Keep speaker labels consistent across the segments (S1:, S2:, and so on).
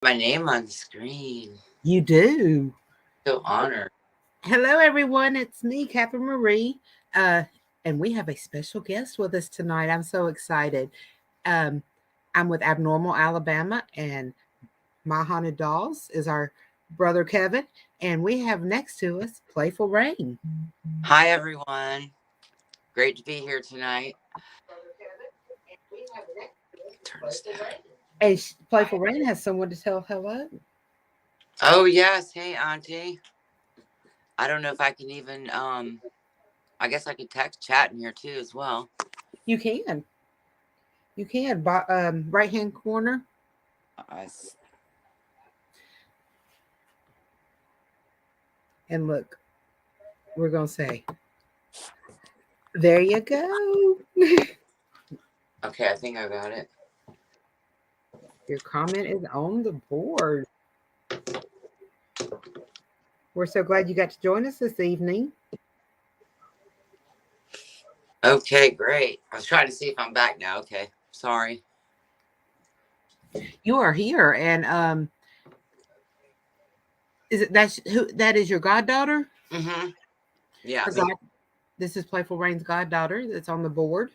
S1: My name on the screen.
S2: You do.
S1: So honored.
S2: Hello, everyone. It's me, Catherine Marie. Uh, and we have a special guest with us tonight. I'm so excited. Um, I'm with Abnormal Alabama, and My Haunted Dolls is our brother Kevin. And we have next to us Playful Rain.
S1: Hi, everyone. Great to be here tonight. Turn this down.
S2: And Playful Rain has someone to tell hello.
S1: Oh, yes. Hey, Auntie. I don't know if I can even, I guess I could text chat in here too as well.
S2: You can. You can. Right hand corner.
S1: I,
S2: And look, we're going to say, there you go.
S1: okay, I think I got it.
S2: Your comment is on the board. We're so glad you got to join us this evening.
S1: Okay, great. I was trying to see if I'm back now. Okay. Sorry.
S2: You are here, and that is your goddaughter?
S1: Mm-hmm. Yeah.
S2: Her god, this is Playful Rain's goddaughter that's on the board,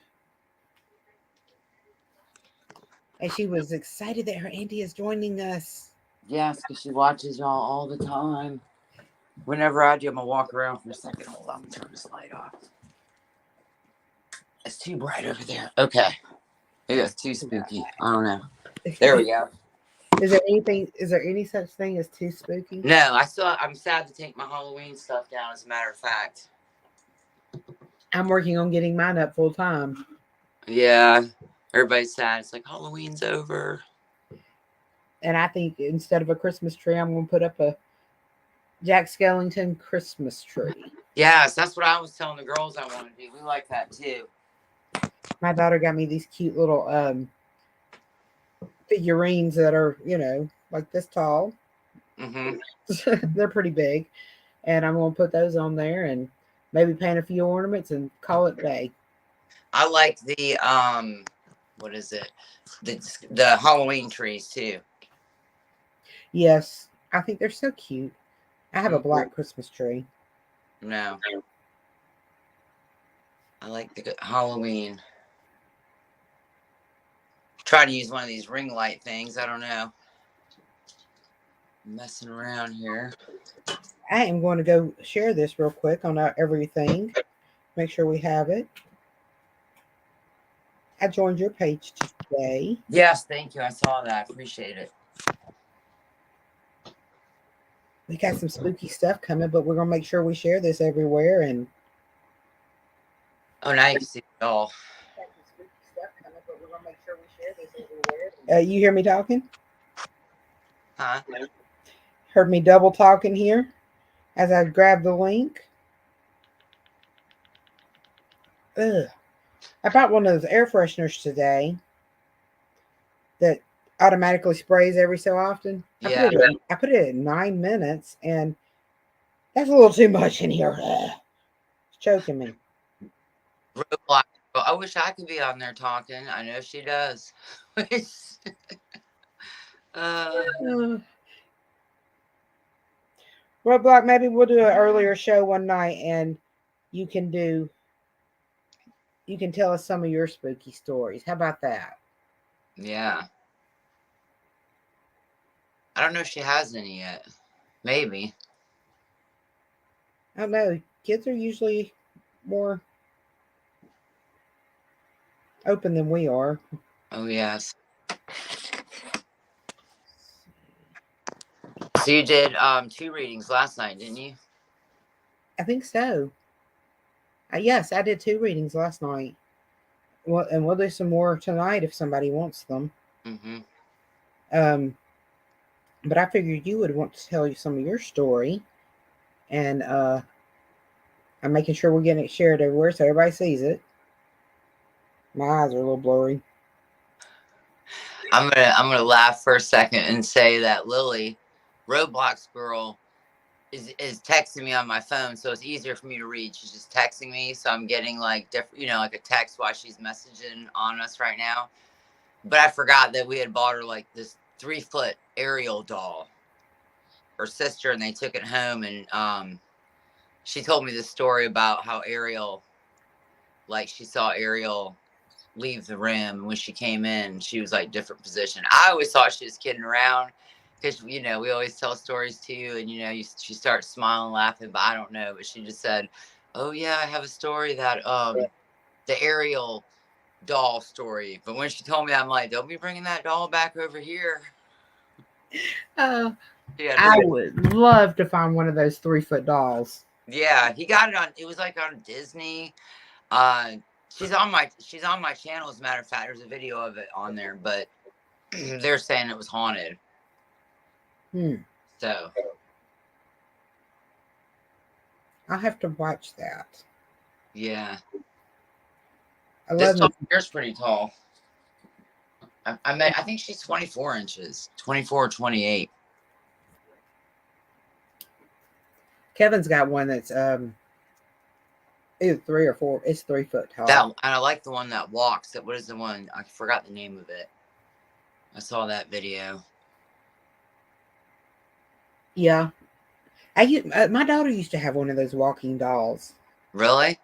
S2: and she was excited that her auntie is joining us.
S1: Yes, because she watches y'all all the time. Whenever I do, I'm going to walk around for a second. Hold on. Turn this light off. It's too bright over there. Okay. Maybe it's too spooky. I don't know. There we go.
S2: Is there any such thing as too spooky?
S1: No, I'm sad to take my Halloween stuff down, as a matter of fact.
S2: I'm working on getting mine up full time.
S1: Yeah. Everybody's sad. It's like Halloween's over.
S2: And I think instead of a Christmas tree, I'm going to put up a Jack Skellington Christmas tree.
S1: Yes, that's what I was telling the girls I want to do. We like that too.
S2: My daughter got me these cute little figurines that are, like this tall.
S1: Mm-hmm.
S2: They're pretty big. And I'm going to put those on there and maybe paint a few ornaments and call it day.
S1: I like the what is it? The Halloween trees too.
S2: Yes, I think they're so cute. I have a
S1: Mm-hmm.
S2: black Christmas tree.
S1: No. I like the Halloween. Try to use one of these ring light things. I don't know. I'm messing around here.
S2: I am going to go share this real quick on our everything. Make sure we have it. I joined your page today.
S1: Yes, thank you. I saw that. Appreciate it.
S2: We got some spooky stuff coming, but we're going to make sure we share this everywhere. And
S1: oh, now you can see it all.
S2: You hear me talking?
S1: Huh?
S2: Heard me double talking here as I grab the link. Ugh. I bought one of those air fresheners today that automatically sprays every so often.
S1: Yeah.
S2: I put it at 9 minutes, and that's a little too much in here. Ugh. It's choking me.
S1: Roblox. I wish I could be on there talking. I know she does.
S2: Roblox, maybe we'll do an earlier show one night, and you can tell us some of your spooky stories. How about that?
S1: Yeah. I don't know if she has any yet. Maybe.
S2: I don't know. Kids are usually more open than we are.
S1: Oh, yes. So you did 2 readings last night, didn't you?
S2: I think so. Yes, I did 2 readings last night. Well, and we'll do some more tonight if somebody wants them.
S1: Mm-hmm.
S2: But I figured you would want to tell you some of your story, and I'm making sure we're getting it shared everywhere so everybody sees it. My eyes are a little blurry.
S1: I'm gonna laugh for a second and say that Lily, Roblox girl, is texting me on my phone, so it's easier for me to read. She's just texting me, so I'm getting like different, like a text while she's messaging on us right now. But I forgot that we had bought her like this 3-foot Ariel doll, her sister, and they took it home. And she told me the story about how Ariel, like she saw Ariel leave the room, and when she came in, she was like different position. I always thought she was kidding around because we always tell stories to you, and she starts smiling, laughing, but I don't know. But she just said, "Oh yeah, I have a story that the Ariel doll story." But when she told me, I'm like, "Don't be bringing that doll back over here."
S2: Oh,
S1: Yeah,
S2: I would love to find one of those 3-foot dolls.
S1: yeah, he got it on. It was like on Disney. Uh, she's on my channel. As a matter of fact, there's a video of it on there, but they're saying it was haunted. So
S2: I'll have to watch that.
S1: yeah,
S2: I
S1: this
S2: love
S1: doll
S2: it.
S1: here's pretty tall. I think she's 24 inches, 24 or 28.
S2: Kevin's got one that's either 3 or 4. It's 3 foot tall.
S1: That, and I like the one that walks. What is the one? I forgot the name of it. I saw that video.
S2: Yeah, my daughter used to have one of those walking dolls.
S1: Really?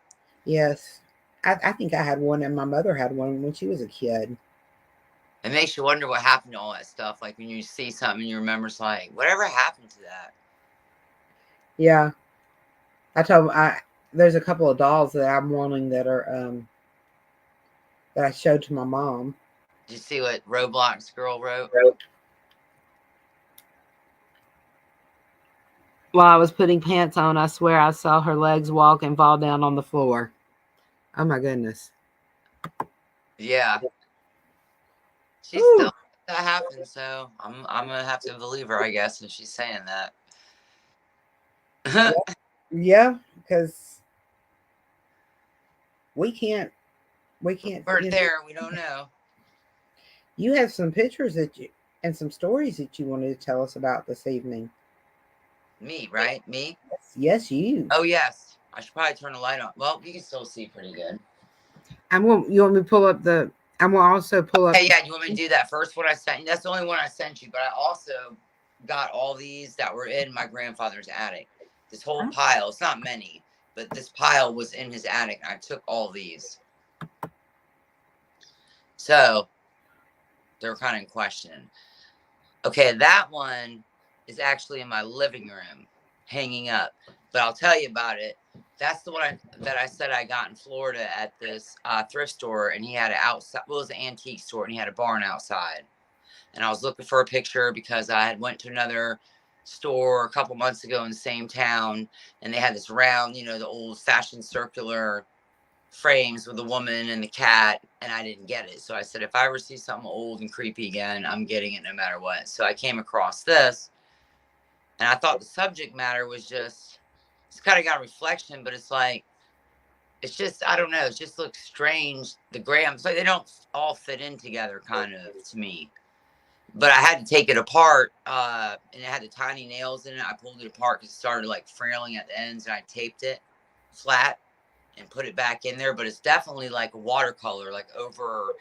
S2: Yes, I think I had one, and my mother had one when she was a kid.
S1: It makes you wonder what happened to all that stuff. Like when you see something, you remember, it's like, whatever happened to that?
S2: Yeah, there's a couple of dolls that I'm wanting that are that I showed to my mom.
S1: Did you see what Roblox girl wrote?
S2: While I was putting pants on, I swear I saw her legs walk and fall down on the floor. Oh my goodness.
S1: Yeah. She's still that happened, so I'm gonna have to believe her, I guess, if she's saying that.
S2: Yeah, because we can't.
S1: We're there. We don't know.
S2: You have some pictures and some stories that you wanted to tell us about this evening.
S1: Me, right? Me?
S2: Yes, you.
S1: Oh yes. I should probably turn the light on. Well, you can still see pretty good.
S2: You want me to pull up the? I'm gonna also pull up.
S1: Hey, yeah. You want me to do that first one I sent you? That's the only one I sent you. But I also got all these that were in my grandfather's attic. This whole pile. It's not many, but this pile was in his attic. I took all these. So they're kind of in question. Okay, that one is actually in my living room, hanging up. But I'll tell you about it. That's the one that I said I got in Florida at this thrift store, and he had it outside. Well, it was an antique store, and he had a barn outside. And I was looking for a picture because I had went to another store a couple months ago in the same town, and they had this round, the old-fashioned circular frames with the woman and the cat, and I didn't get it. So I said, if I ever see something old and creepy again, I'm getting it no matter what. So I came across this, and I thought the subject matter was just, it's kind of got a reflection, but it's like, it's just, I don't know, it just looks strange. The grams, like they don't all fit in together kind of to me. But I had to take it apart, and it had the tiny nails in it. I pulled it apart because it started like frailing at the ends, and I taped it flat and put it back in there. But it's definitely like a watercolor, like over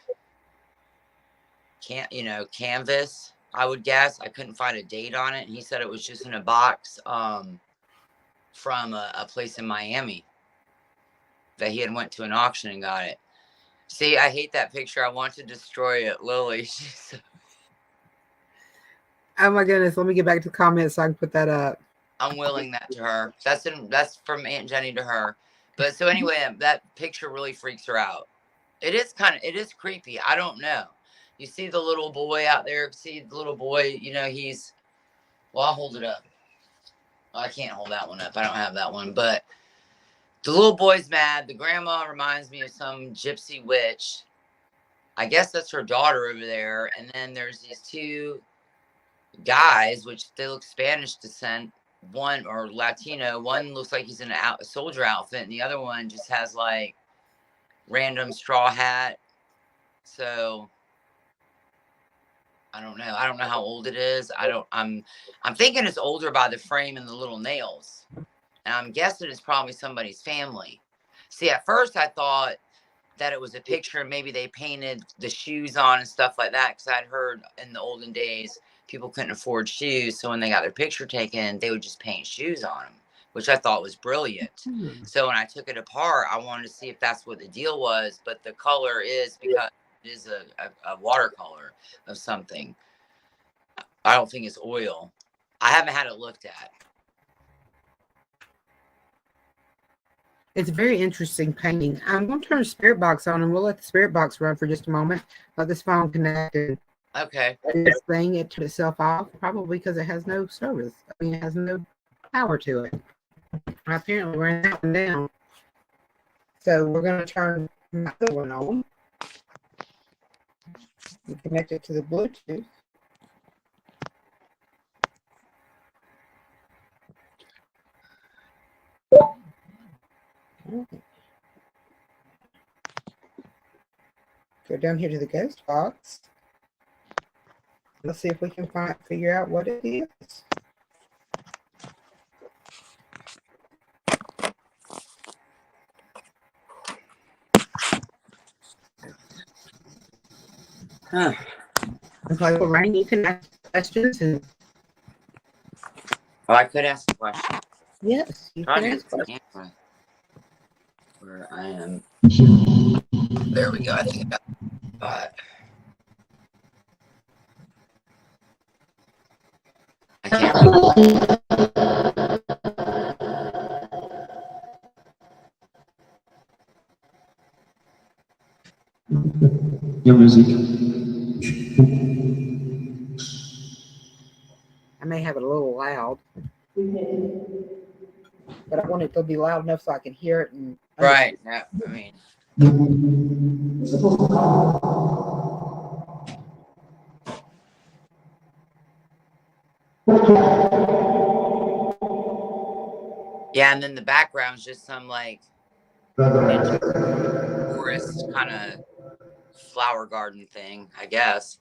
S1: canvas, I would guess. I couldn't find a date on it, and he said it was just in a box from a place in Miami that he had went to an auction and got it. See, I hate that picture. I want to destroy it. Lily.
S2: Oh my goodness, let me get back to the comments so I can put that up.
S1: I'm willing that to her. That's from Aunt Jenny to her. But so anyway, that picture really freaks her out. It is creepy. I don't know. You see the little boy out there. See the little boy. I'll hold it up. I can't hold that one up. I don't have that one. But the little boy's mad. The grandma reminds me of some gypsy witch. I guess that's her daughter over there. And then there's these two guys, which they look Spanish descent. One, or Latino. One looks like he's in a soldier outfit, and the other one just has like random straw hat. So I don't know. I don't know how old it is. I'm thinking it's older by the frame and the little nails. And I'm guessing it's probably somebody's family. See, at first I thought that it was a picture. Maybe they painted the shoes on and stuff like that. Because I'd heard in the olden days people couldn't afford shoes, so when they got their picture taken, they would just paint shoes on them, which I thought was brilliant. So when I took it apart, I wanted to see if that's what the deal was. But the color is because it is a watercolor of something. I don't think it's oil. I haven't had it looked at.
S2: It's a very interesting painting. I'm going to turn the spirit box on, and we'll let the spirit box run for just a moment. Let this phone connect.
S1: Okay.
S2: This thing, it turned itself off, probably because it has no service. I mean, it has no power to it. I apparently ran that one down. So we're going to turn my other one on and connect it to the Bluetooth. Go down here to the ghost box. Let's see if we can figure out what it is.
S1: Huh. I could ask a question.
S2: yes, you can ask questions.
S1: Where I am. There we go. I think I got it. I can't.
S3: Your music.
S2: I may have it a little loud, but I want it to be loud enough so I can hear it. And
S1: Right. Yeah. I mean. Yeah, and then the background's just some like forest kind of flower garden thing, I guess.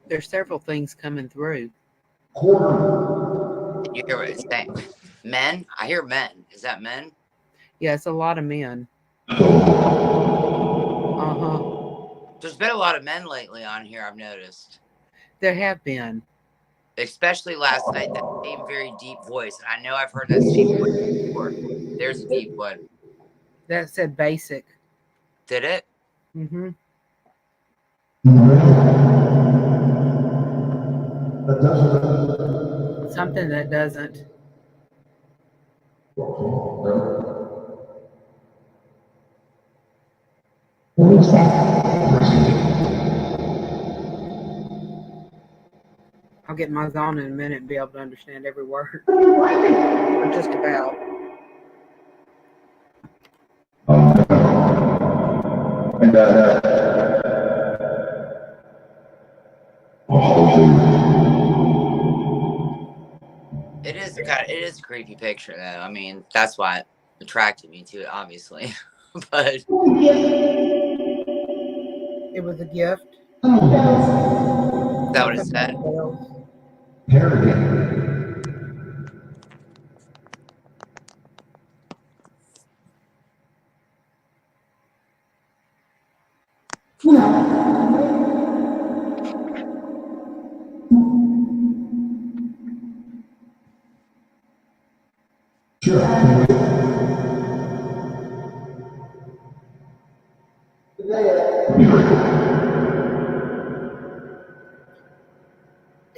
S2: there's several things coming through.
S1: Did you hear what it's saying? Men? I hear men. Is that men?
S2: Yeah, it's a lot of men.
S1: There's been a lot of men lately on here, I've noticed.
S2: There have been.
S1: Especially last night, that same very deep voice. And I know I've heard that deep voice before. There's a deep one.
S2: That said basic.
S1: Did it?
S2: Mm-hmm. Something that doesn't. I'll get my on in a minute and be able to understand every word. Or just about.
S1: It is a creepy picture though. I mean, that's why it attracted me to it, obviously. But
S2: it was a gift.
S1: Is that what it said?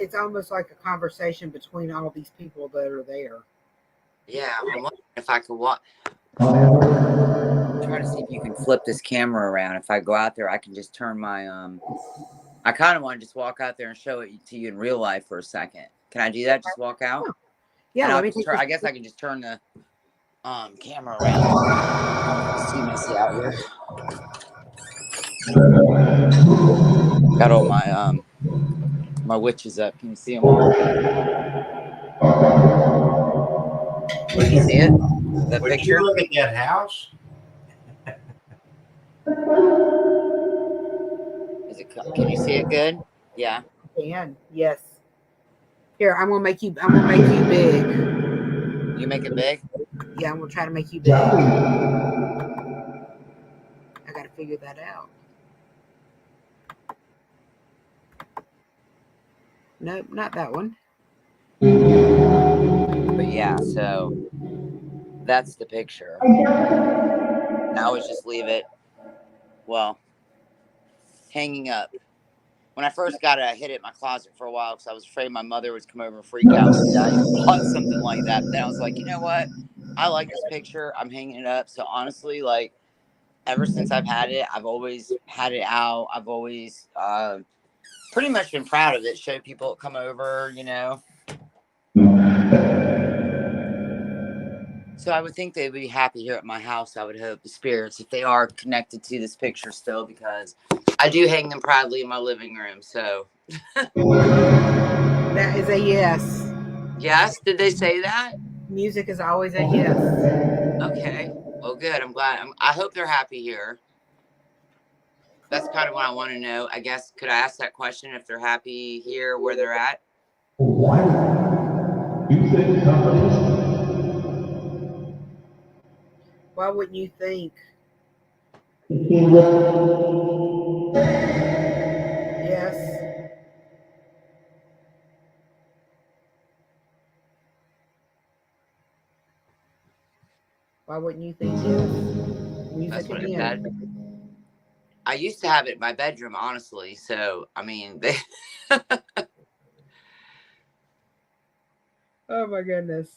S2: It's almost like a conversation between all these people that are there.
S1: Yeah, I'm wondering if I could try to see if you can flip this camera around. If I go out there, I can just turn my I kind of want to just walk out there and show it to you in real life for a second. Can I do that? Just walk out?
S2: Yeah,
S1: I guess I can just turn the camera around. See messy out here. Got all my my witches up. Can you see them all? Can you see it? That
S4: Would
S1: picture?
S4: you look at that house?
S1: Can you see it good? Yeah.
S2: Can, yes. Here, I'm gonna make you big.
S1: You make it big?
S2: Yeah, I'm gonna try to make you big. I gotta figure that out. Nope, not that one.
S1: But yeah, so that's the picture. I always just leave it, well, hanging up. When I first got it, I hid it in my closet for a while because I was afraid my mother would come over and freak out and say I even bought something like that. But then I was like, you know what? I like this picture. I'm hanging it up. So honestly, like ever since I've had it, I've always had it out. I've always pretty much been proud of it. Show people that come over, you know. So I would think they'd be happy here at my house. I would hope the spirits, if they are connected to this picture still, because I do hang them proudly in my living room. So
S2: That is a yes.
S1: yes, did they say that?
S2: Music is always a yes.
S1: Okay, well, good. I'm glad. I hope they're happy here. That's kind of what I want to know. I guess could I ask that question if they're happy here where they're at?
S3: Why do you think companies?
S2: Why wouldn't you think? Yes. Why wouldn't you think yes?
S1: That's
S2: Music
S1: what it said.
S2: again.
S1: I used to have it in my bedroom, honestly. So I mean, they.
S2: Oh my goodness.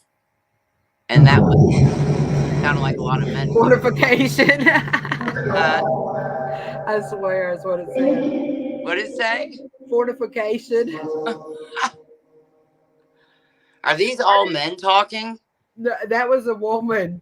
S1: And that was sounded like a lot of men talking.
S2: Fortification.
S1: Uh,
S2: I swear is what it said.
S1: what did it say?
S2: Fortification.
S1: Are these all men talking?
S2: No, that was a woman.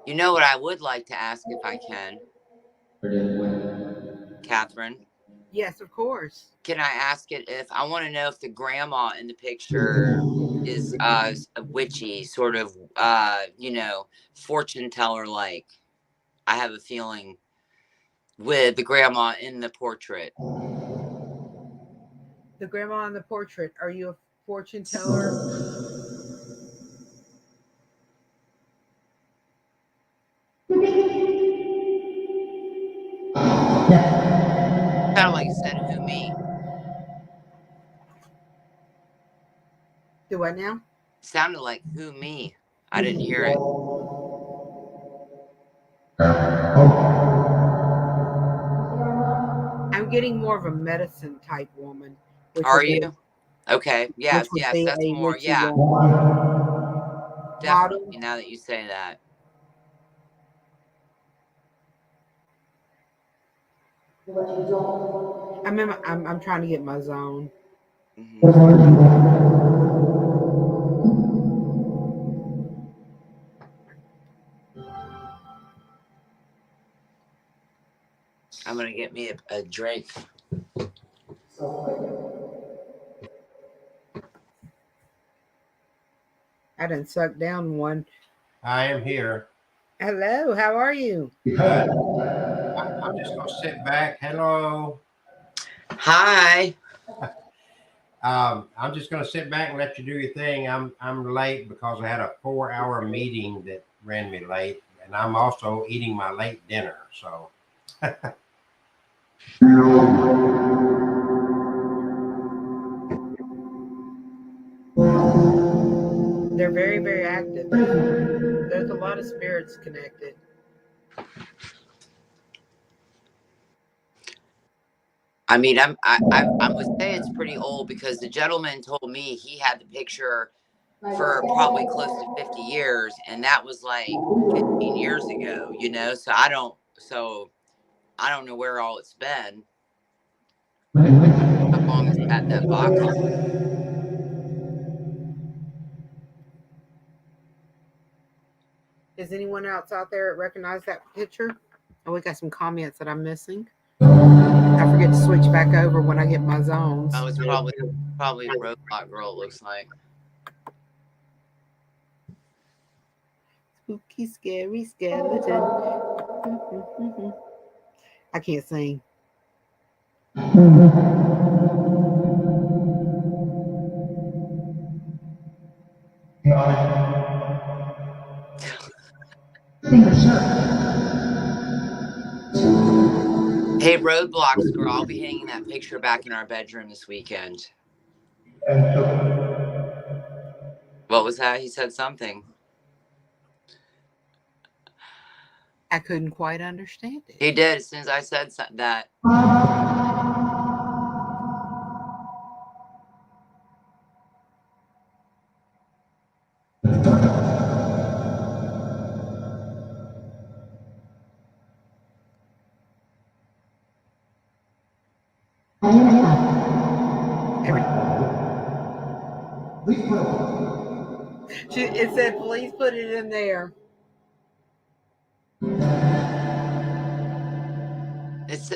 S1: You know what I would like to ask if I can, Catherine?
S2: Yes, of course.
S1: Can I ask it if I want to know if the grandma in the picture is a witchy sort of you know, fortune teller like? I have a feeling with the grandma in the portrait.
S2: The grandma on the portrait. Are you a fortune teller?
S1: Kind of like it said, who me?
S2: Do what now?
S1: Sounded like who me. I didn't hear it.
S2: I'm getting more of a medicine type woman,
S1: Are you? Okay.
S2: which
S1: Yes,
S2: would
S1: yes,
S2: be
S1: that's
S2: a
S1: more.
S2: witchy
S1: Yeah,
S2: woman. Model.
S1: definitely. Now that you say that.
S2: I'm trying to get my zone.
S1: Hmm. I'm gonna get me a drink.
S2: I done sucked down one.
S4: I am here.
S2: Hello, how are you?
S4: Good. I'm just going to sit back. Hello.
S1: Hi.
S4: I'm just going to sit back and let you do your thing. I'm late because I had a 4-hour meeting that ran me late, and I'm also eating my late dinner. So.
S2: They're very, very active. There's a lot of spirits connected.
S1: I mean, I would say it's pretty old because the gentleman told me he had the picture for probably close to 50 years, and that was like 15 years ago. You know, so I don't know where all it's been. How long it's had that box on?
S2: Does anyone else out there recognize that picture? Oh, we got some comments that I'm missing. I forget to switch back over when I get my zones.
S1: Oh, it's probably Robot Girl. It looks like.
S2: spooky, scary skeleton. I can't sing.
S1: Hey, Roadblocks girl, I'll be hanging that picture back in our bedroom this weekend. What was that? He said something.
S2: I couldn't quite understand it.
S1: He did as soon as I said that.
S2: It said, please put it in there.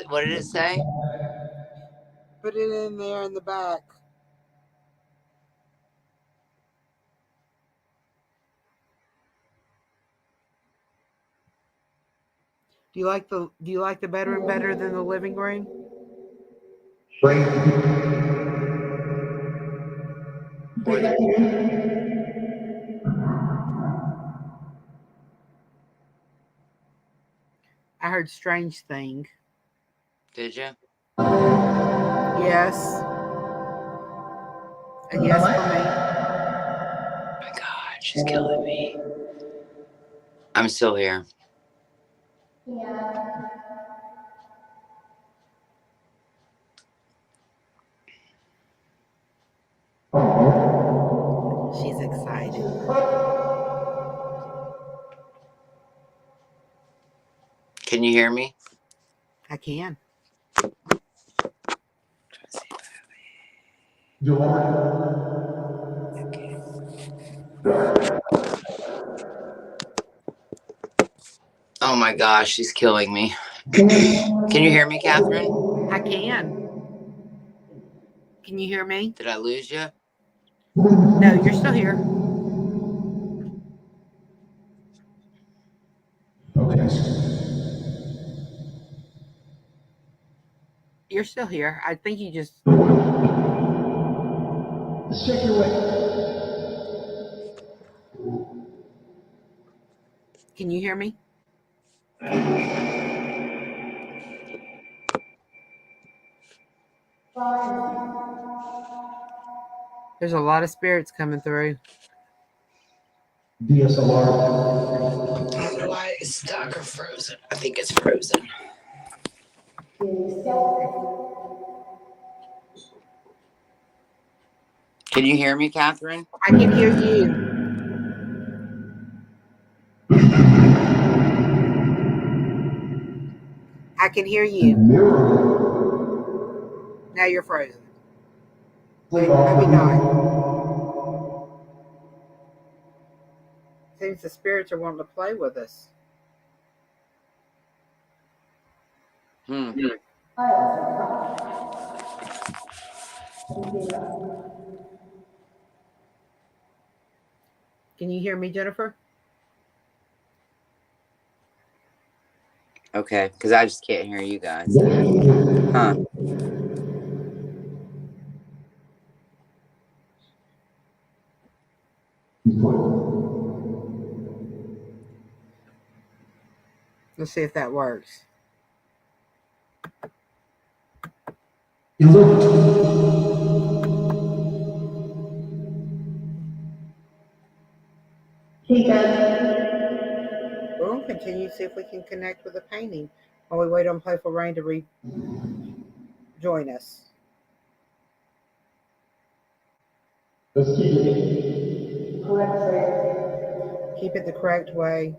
S1: What did it say?
S2: Put it in there in the back. Do you like the bedroom better than the living room? I heard strange thing.
S1: Did you?
S2: Yes. A yes for me.
S1: Oh my God, she's killing me. I'm still here. Yeah.
S2: She's excited.
S1: Can you hear me?
S2: I can.
S1: Oh my gosh, she's killing me. Can you hear me, Catherine?
S2: I can. Can you hear me?
S1: Did I lose you?
S2: No, you're still here.
S3: Okay.
S2: You're still here. I think you just.
S3: Check your way.
S2: Can you hear me? There's a lot of spirits coming through.
S3: DSLR.
S1: I don't know why it's stuck or frozen. I think it's frozen. Can you hear me, Catherine?
S2: I can hear you. I can hear you. Now you're frozen. Maybe not. Seems the spirits are wanting to play with us.
S1: Can
S2: you hear me, Jennifer?
S1: Okay, because I just can't hear you guys. Huh.
S2: Let's see if that works. We'll continue to see if we can connect with the painting while we wait on PlayfulRain to rejoin us.
S3: Let's keep it.
S2: Keep it the correct way.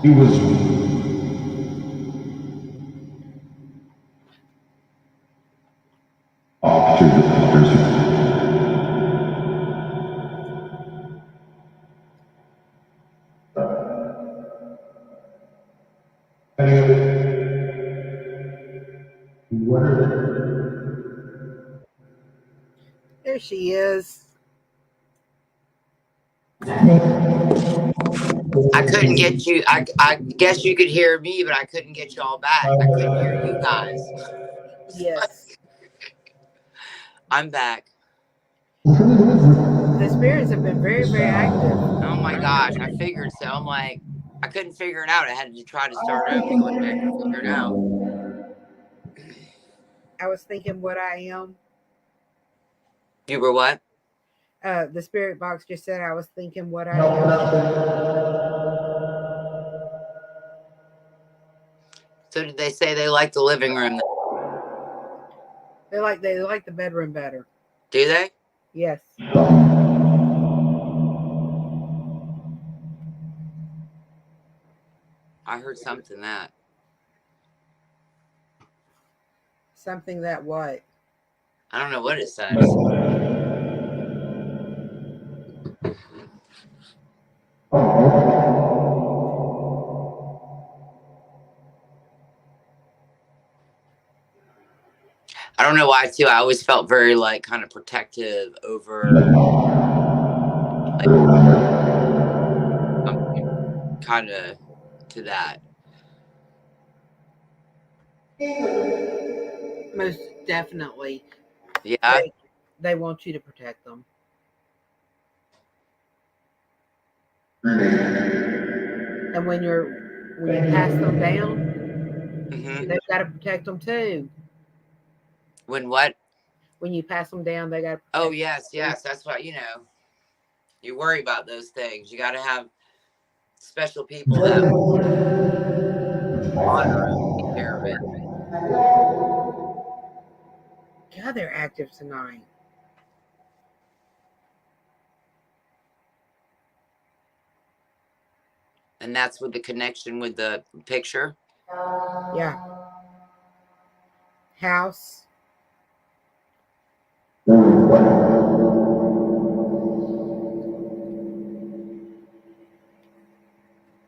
S3: He was off to the doctor's.
S2: There she is.
S1: I couldn't get you. I guess you could hear me, but I couldn't get y'all back. I couldn't hear you guys.
S2: Yes.
S1: I'm back.
S2: The spirits have been very, very active.
S1: Oh my gosh, I figured so. I'm like, I couldn't figure it out. I had to try to start over. I couldn't figure it out.
S2: I was thinking what I am.
S1: You were what?
S2: The spirit box just said I was thinking what I am.
S1: So did they say they like the living room?
S2: They like the bedroom better.
S1: Do they?
S2: Yes.
S1: I heard something that.
S2: Something that what?
S1: I don't know what it says. I don't know why too. I always felt very like kind of protective over like, kind of to that.
S2: Most definitely.
S1: Yeah.
S2: They want you to protect them. And when you pass them down, they've got to protect them too.
S1: When what?
S2: When you pass them down, they got to protect
S1: Oh yes, yes. That's what you worry about those things. You got to have special people that honor them, take care of it.
S2: God, they're active tonight.
S1: And that's with the connection with the picture.
S2: Yeah. House.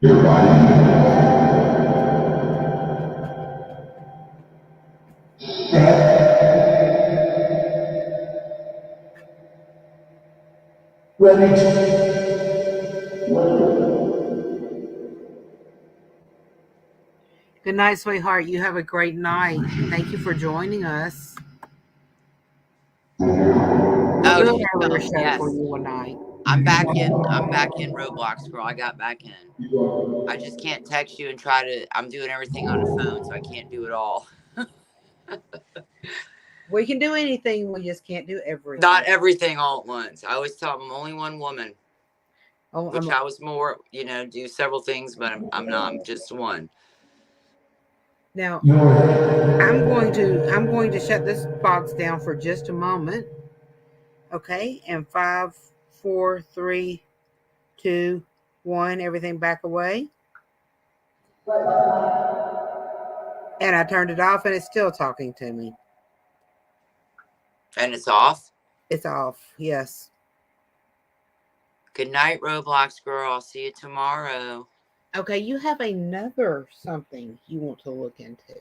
S3: Your body. Ready.
S2: Good night, sweetheart. You have a great night. Thank you for joining us. We'll do an earlier show for you one night.
S1: I'm back in Roblox, girl. I got back in. I just can't text you and try to. I'm doing everything on the phone, so I can't do it all.
S2: We can do anything. We just can't do everything.
S1: Not everything all at once. I always tell them I'm only one woman. Which I was more, do several things, but I'm not. I'm just one.
S2: Now, I'm going to shut this box down for just a moment. Okay, and 5, 4, 3, 2, 1. Everything back away. And I turned it off, and it's still talking to me.
S1: And it's off?
S2: It's off, yes.
S1: Good night, Roblox girl. I'll see you tomorrow.
S2: Okay, you have another something you want to look into.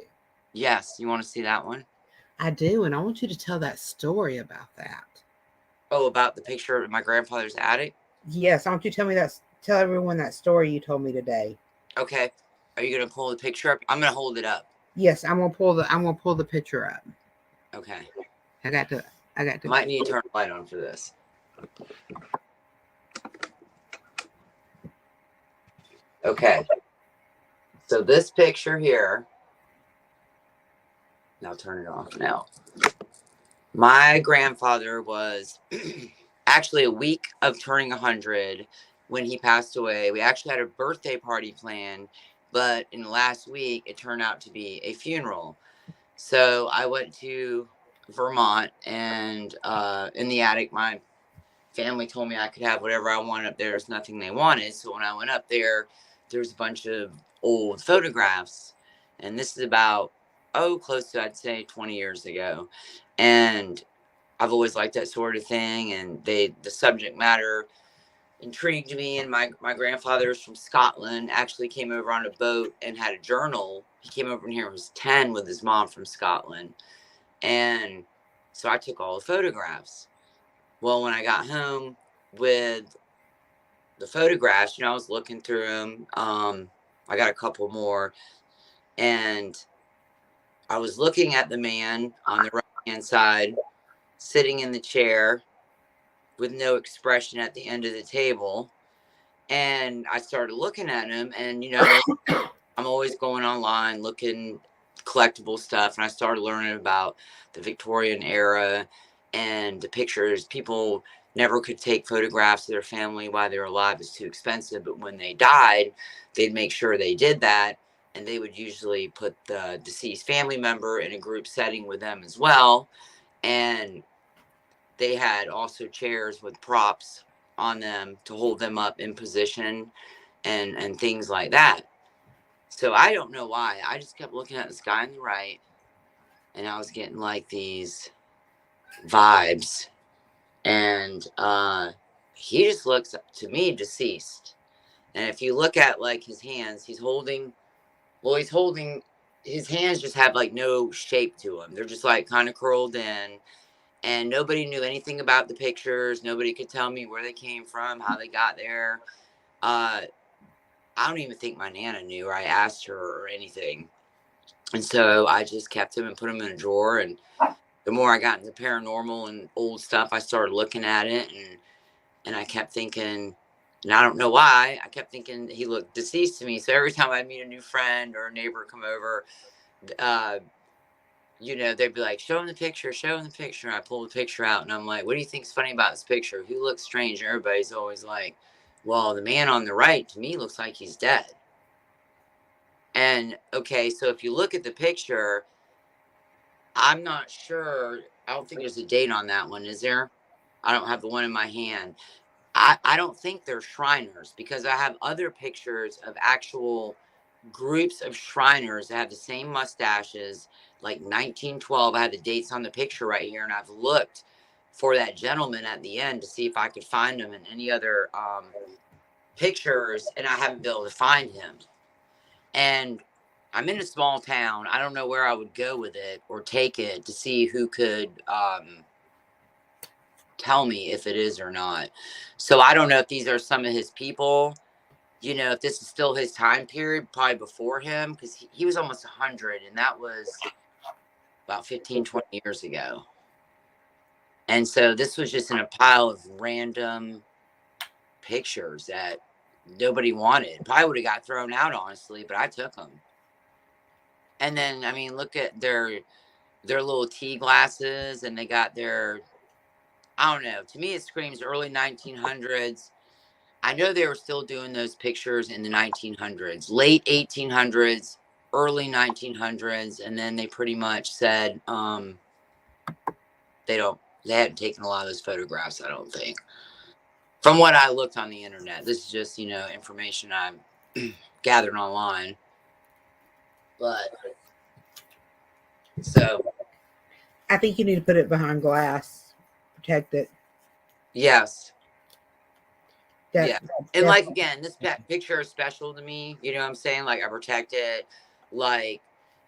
S1: Yes, you want to see that one?
S2: I do, and I want you to tell that story about that.
S1: Oh, about the picture of my grandfather's attic?
S2: Yes, I want you to tell everyone that story you told me today.
S1: Okay. Are you gonna pull the picture up? I'm gonna hold it up.
S2: Yes, I'm gonna pull the picture up.
S1: Okay.
S2: I got to.
S1: Might need to turn the light on for this. Okay. So this picture here. Now turn it off now. My grandfather was actually a week of turning 100 when he passed away. We actually had a birthday party planned, but in the last week, it turned out to be a funeral. So I went to Vermont, and in the attic, my family told me I could have whatever I wanted up there. There's nothing they wanted. So when I went up there, there's a bunch of old photographs. And this is about, close to, I'd say, 20 years ago. And I've always liked that sort of thing. And the subject matter intrigued me. And my grandfather's from Scotland, actually came over on a boat and had a journal. He came over here when he was 10 with his mom from Scotland. And so I took all the photographs. Well, when I got home with the photographs, I was looking through them. I got a couple more, and I was looking at the man on the right hand side, sitting in the chair with no expression at the end of the table. And I started looking at him, and I'm always going online looking collectible stuff, and I started learning about the Victorian era and the pictures. People never could take photographs of their family while they were alive. It's too expensive. But when they died, they'd make sure they did that, and they would usually put the deceased family member in a group setting with them as well. And they had also chairs with props on them to hold them up in position and things like that. So I don't know why. I just kept looking at this guy on the right, and I was getting like these vibes. And he just looks to me deceased. And if you look at like his hands, he's holding his hands just have like no shape to them. They're just like kind of curled in. And nobody knew anything about the pictures. Nobody could tell me where they came from, how they got there. I don't even think my Nana knew, or I asked her or anything. And so I just kept him and put him in a drawer. And the more I got into paranormal and old stuff, I started looking at it, and I kept thinking, and I don't know why, I kept thinking he looked deceased to me. So every time I'd meet a new friend or a neighbor come over, they'd be like, show him the picture. And I pull the picture out, and I'm like, what do you think's funny about this picture? Who looks strange? And everybody's always like, well, the man on the right, to me, looks like he's dead. And okay, so if you look at the picture, I'm not sure. I don't think there's a date on that one, is there? I don't have the one in my hand. I don't think they're Shriners, because I have other pictures of actual groups of Shriners that have the same mustaches, like 1912. I have the dates on the picture right here, and I've looked for that gentleman at the end to see if I could find him in any other pictures, and I haven't been able to find him. And I'm in a small town. I don't know where I would go with it or take it to see who could tell me if it is or not. So I don't know if these are some of his people, if this is still his time period, probably before him, because he was almost 100, and that was about 15, 20 years ago. And so this was just in a pile of random pictures that nobody wanted. Probably would have got thrown out, honestly, but I took them. And then, I mean, look at their little tea glasses, and they got their, I don't know. To me, it screams early 1900s. I know they were still doing those pictures in the 1900s, late 1800s, early 1900s, and then they pretty much said they hadn't taken a lot of those photographs, I don't think. From what I looked on the internet, this is just information I'm gathered online. But so
S2: I think you need to put it behind glass, protect it.
S1: yes.
S2: Yeah.
S1: And like, again, this picture is special to me. You know what I'm saying? Like, I protect it. Like,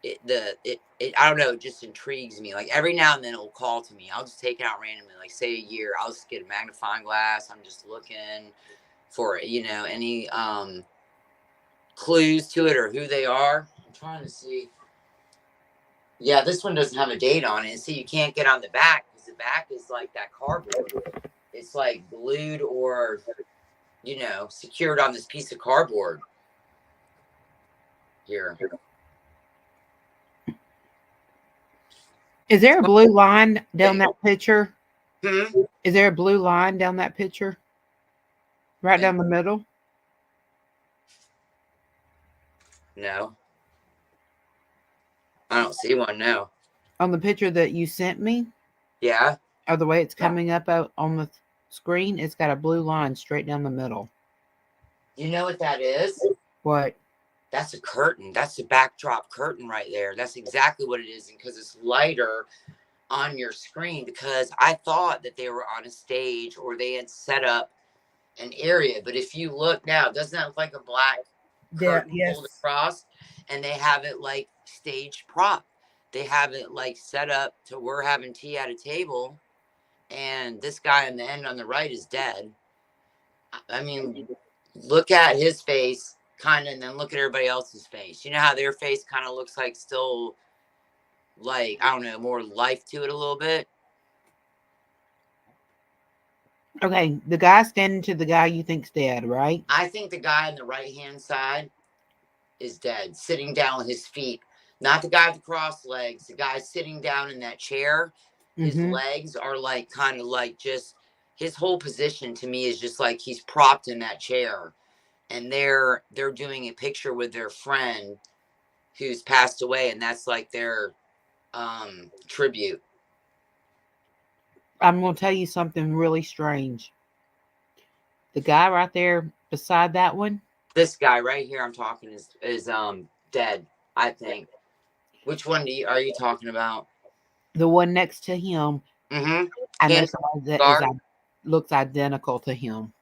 S1: I don't know, it just intrigues me. Like, every now and then it will call to me. I'll just take it out randomly. Like, say a year, I'll just get a magnifying glass. I'm just looking for, any clues to it or who they are. I'm trying to see. Yeah, this one doesn't have a date on it. See, you can't get on the back, because the back is like that cardboard. It's like glued or secured on this piece of cardboard here.
S2: Is there a blue line down that picture?
S1: Hmm?
S2: Is there a blue line down that picture? Right down the middle?
S1: No. I don't see one now.
S2: On the picture that you sent me?
S1: Yeah.
S2: Or the way it's coming up out on the screen, it's got a blue line straight down the middle.
S1: You know what that is?
S2: What?
S1: That's a curtain. That's the backdrop curtain right there. That's exactly what it is. And because it's lighter on your screen, because I thought that they were on a stage or they had set up an area. But if you look now, doesn't that look like a black
S2: Yeah,
S1: curtain
S2: yes.
S1: pulled across? And they have it like stage prop. They have it like set up to we're having tea at a table, and this guy in the end on the right is dead. I mean, look at his face, kind of, and then look at everybody else's face. You know how their face kind of looks like still, like, I don't know, more life to it a little bit.
S2: Okay, the guy standing to the guy you think's dead, right?
S1: I think the guy on the right hand side is dead, sitting down with his feet. Not the guy with the crossed legs. The guy sitting down in that chair. His legs are like kind of like just his whole position to me is just like he's propped in that chair, and they're doing a picture with their friend who's passed away, and that's like their tribute.
S2: I'm going to tell you something really strange. The guy right there beside that one,
S1: This guy right here I'm talking is dead, I think. Which one are you talking about?
S2: the one next to him,
S1: Mm-hmm.
S2: I know
S1: Hand
S2: somebody that
S1: cigar?
S2: looks identical to him.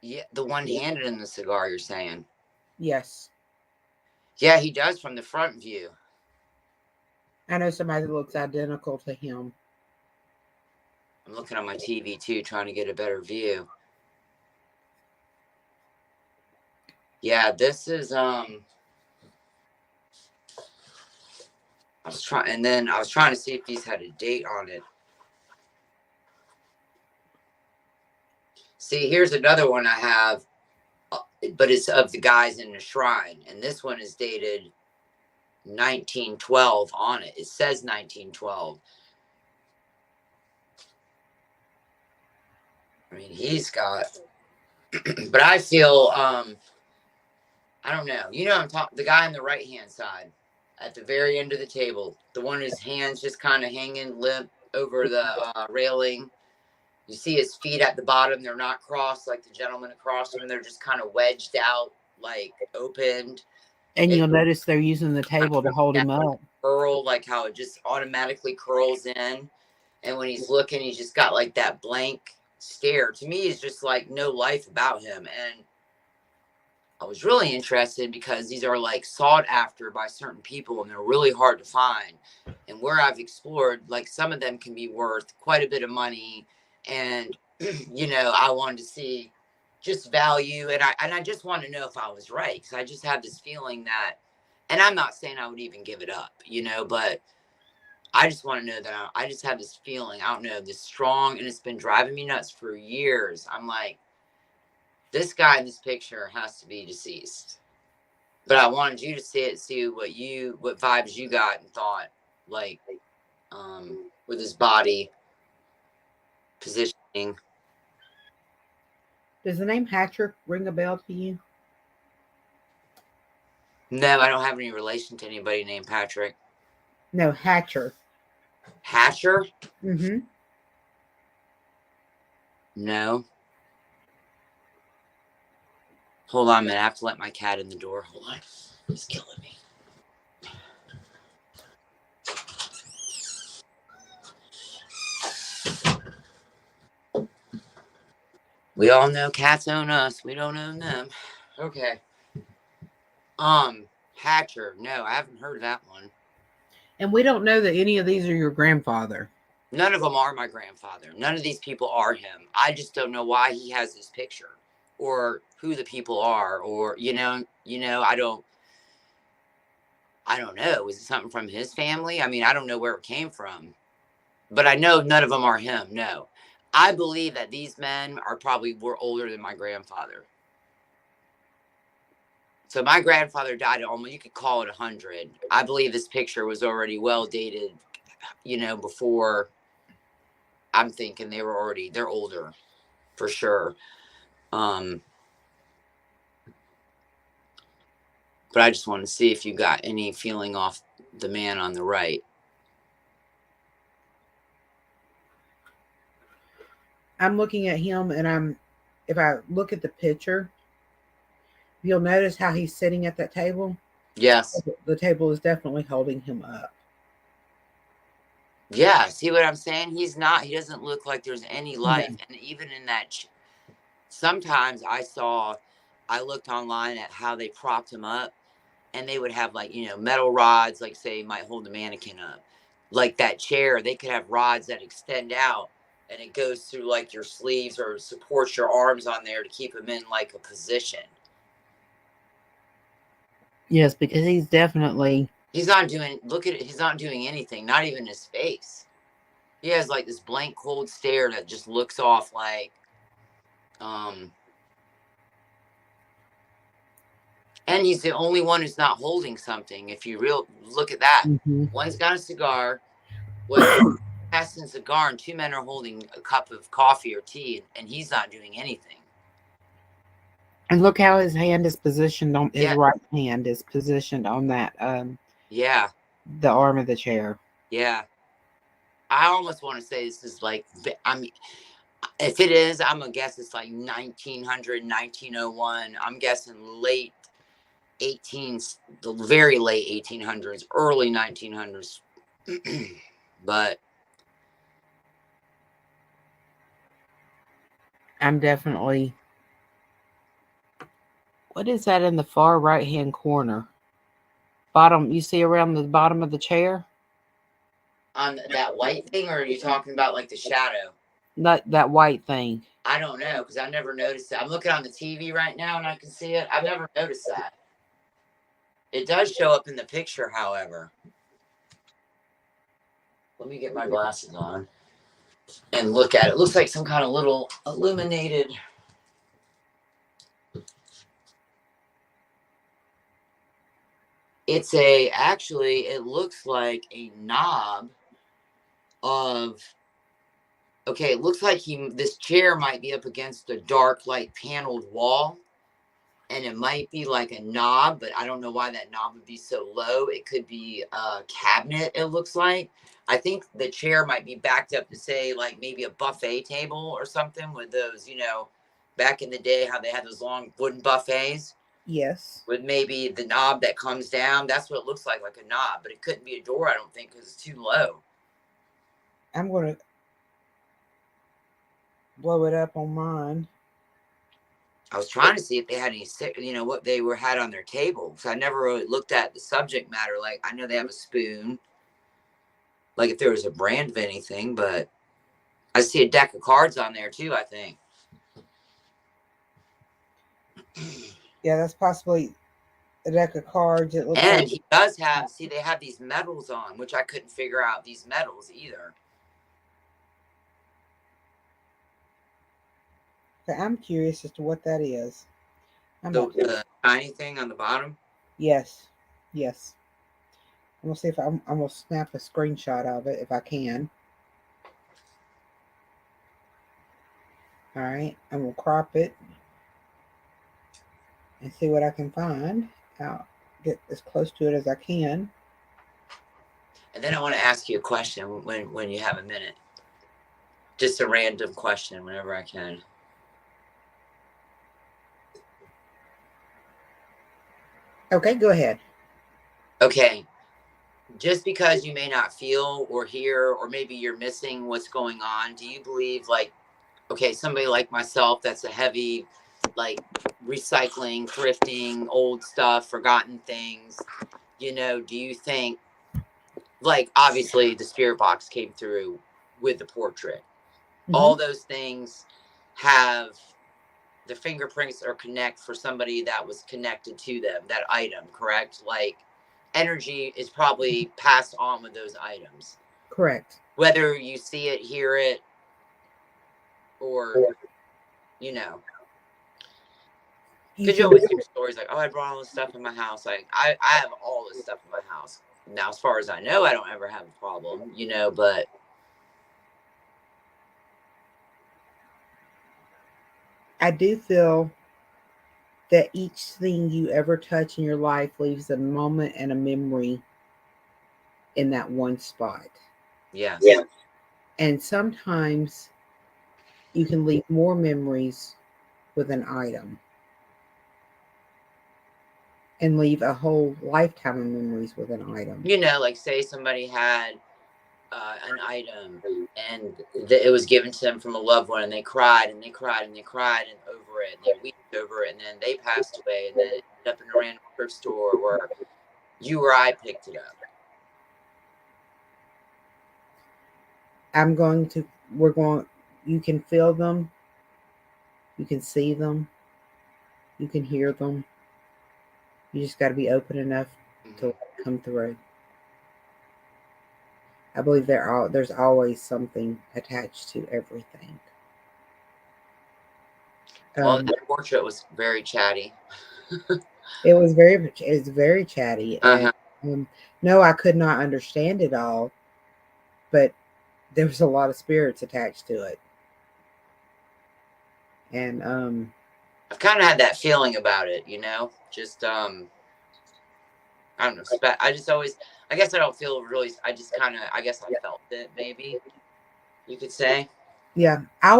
S1: Yeah, the one handed in the cigar, you're saying?
S2: Yes.
S1: Yeah, he does from the front view.
S2: I know somebody that looks identical to him.
S1: I'm looking on my TV too, trying to get a better view. Yeah, this is I was trying to see if these had a date on it. See, here's another one I have, but it's of the guys in the shrine, and this one is dated 1912 on it. It says 1912. I mean, he's got, but I feel, I don't know. You know, I'm talking the guy on the right hand side at the very end of the table, the one whose hands just kind of hanging limp over the railing. You see his feet at the bottom. They're not crossed like the gentleman across from him. They're just kind of wedged out, like opened.
S2: And you'll notice they're using the table to hold him up.
S1: Curl, like how it just automatically curls in. And when he's looking, he's just got like that blank stare. To me, it's just like no life about him. And I was really interested because these are like sought after by certain people and they're really hard to find. And where I've explored, like some of them can be worth quite a bit of money. And, you know, I wanted to see just value. And I just want to know if I was right. Because I just have this feeling that, and I'm not saying I would even give it up, you know, but I just want to know that I just have this feeling, I don't know, this strong, and it's been driving me nuts for years. I'm like, this guy in this picture has to be deceased. But I wanted you to see it, see what vibes you got and thought, like, with his body positioning.
S2: Does the name Hatcher ring a bell to you?
S1: No, I don't have any relation to anybody named Patrick.
S2: No, Hatcher.
S1: Hatcher?
S2: Mm-hmm.
S1: No. Hold on a minute. I have to let my cat in the door. Hold on. He's killing me. We all know cats own us. We don't own them. Okay. Hatcher. No, I haven't heard of that one.
S2: And we don't know that any of these are your grandfather.
S1: None of them are my grandfather. None of these people are him. I just don't know why he has this picture or who the people are, or, you know, I don't know. Is it something from his family? I mean, I don't know where it came from, but I know none of them are him. No, I believe that these men were older than my grandfather. So my grandfather died at almost, you could call it 100. I believe this picture was already well dated, you know, before. I'm thinking they're older for sure. But I just want to see if you got any feeling off the man on the right.
S2: I'm looking at him, and if I look at the picture, you'll notice how he's sitting at that table.
S1: Yes.
S2: The table is definitely holding him up.
S1: Yeah, see what I'm saying? He doesn't look like there's any life.
S2: No.
S1: And even in that, sometimes I looked online at how they propped him up, and they would have, like, metal rods, like, say, might hold the mannequin up. Like that chair, they could have rods that extend out, and it goes through, like, your sleeves or supports your arms on there to keep him in, like, a position.
S2: Yes, because he's definitely.
S1: He's not doing, look at it, he's not doing anything, not even his face. He has, like, this blank, cold stare that just looks off like, and he's the only one who's not holding something. If you look at that,
S2: Mhm.
S1: one's got a cigar, one passing a cigar, and two men are holding a cup of coffee or tea, and he's not doing anything.
S2: And look how his hand is positioned on his
S1: Yeah.
S2: right hand is positioned on that
S1: Yeah.
S2: the arm of the chair.
S1: Yeah. I almost want to say this is like, if it is, I'm gonna guess it's like 1900, 1901. I'm guessing late 18s, the very late 1800s, early 1900s. But
S2: I'm definitely. What is that in the far right hand corner? Bottom, you see around the bottom of the chair?
S1: on that white thing, or are you talking about like the shadow?
S2: Not that white thing.
S1: I don't know, because I never noticed it. I'm looking on the TV right now and I can see it. I've never noticed that. It does show up in the picture, however. Let me get my glasses on and look at it. It looks like some kind of little illuminated. Actually, it looks like a knob of, okay, it looks like this chair might be up against a dark, like, paneled wall. And it might be like a knob, but I don't know why that knob would be so low. It could be a cabinet, it looks like. I think the chair might be backed up to, say, like, maybe a buffet table or something with those, back in the day, how they had those long wooden buffets
S2: Yes.
S1: with maybe the knob that comes down. That's what it looks like a knob, but it couldn't be a door, I don't think, because it's too low.
S2: I'm going to blow it up on mine.
S1: I was trying to see if they had any, what they had on their table. So I never really looked at the subject matter. Like, I know they have a spoon, like if there was a brand of anything, but I see a deck of cards on there too, I think.
S2: Yeah, that's possibly a deck of cards. It looks
S1: And
S2: like.
S1: he does have, see, they have these medals on, which I couldn't figure out these medals either.
S2: Okay, I'm curious as to what that is.
S1: The tiny thing on the bottom.
S2: Yes. Yes. I'm gonna see if I'm gonna snap a screenshot of it if I can. All right, I'm gonna crop it and see what I can find. I'll get as close to it as I can.
S1: And then I want to ask you a question when you have a minute. Just a random question whenever I can.
S2: Okay, go ahead.
S1: Okay. Just because you may not feel or hear, or maybe you're missing what's going on, do you believe, like, okay, somebody like myself that's a heavy, like, recycling, thrifting, old stuff, forgotten things, do you think, like, obviously the spirit box came through with the portrait. All those things have the fingerprints or connect for somebody that was connected to them, that item, correct? Like, energy is probably passed on with those items.
S2: Correct.
S1: Whether you see it, hear it, or, because you always hear stories like, oh, I brought all this stuff in my house. Like, I have all this stuff in my house. Now, as far as I know, I don't ever have a problem, but
S2: I do feel that each thing you ever touch in your life leaves a moment and a memory in that one spot.
S1: yeah.
S2: And sometimes you can leave more memories with an item and leave a whole lifetime of memories with an item.
S1: Like, say somebody had an item, and it was given to them from a loved one, and they cried and they cried and they cried and over it, and they wept over it, and then they passed away, and then it ended up in a random thrift store where you or I picked it up.
S2: You can feel them, you can see them, you can hear them. You just got to be open enough to let it come through. I believe there's always something attached to everything.
S1: Well, that portrait was very chatty.
S2: It was very chatty, and no, I could not understand it all, but there was a lot of spirits attached to it, and
S1: I've kind of had that feeling about it, just I don't know. I just always, I guess I don't feel really, I just kind of, I guess I felt it, maybe you could say.
S2: Yeah, I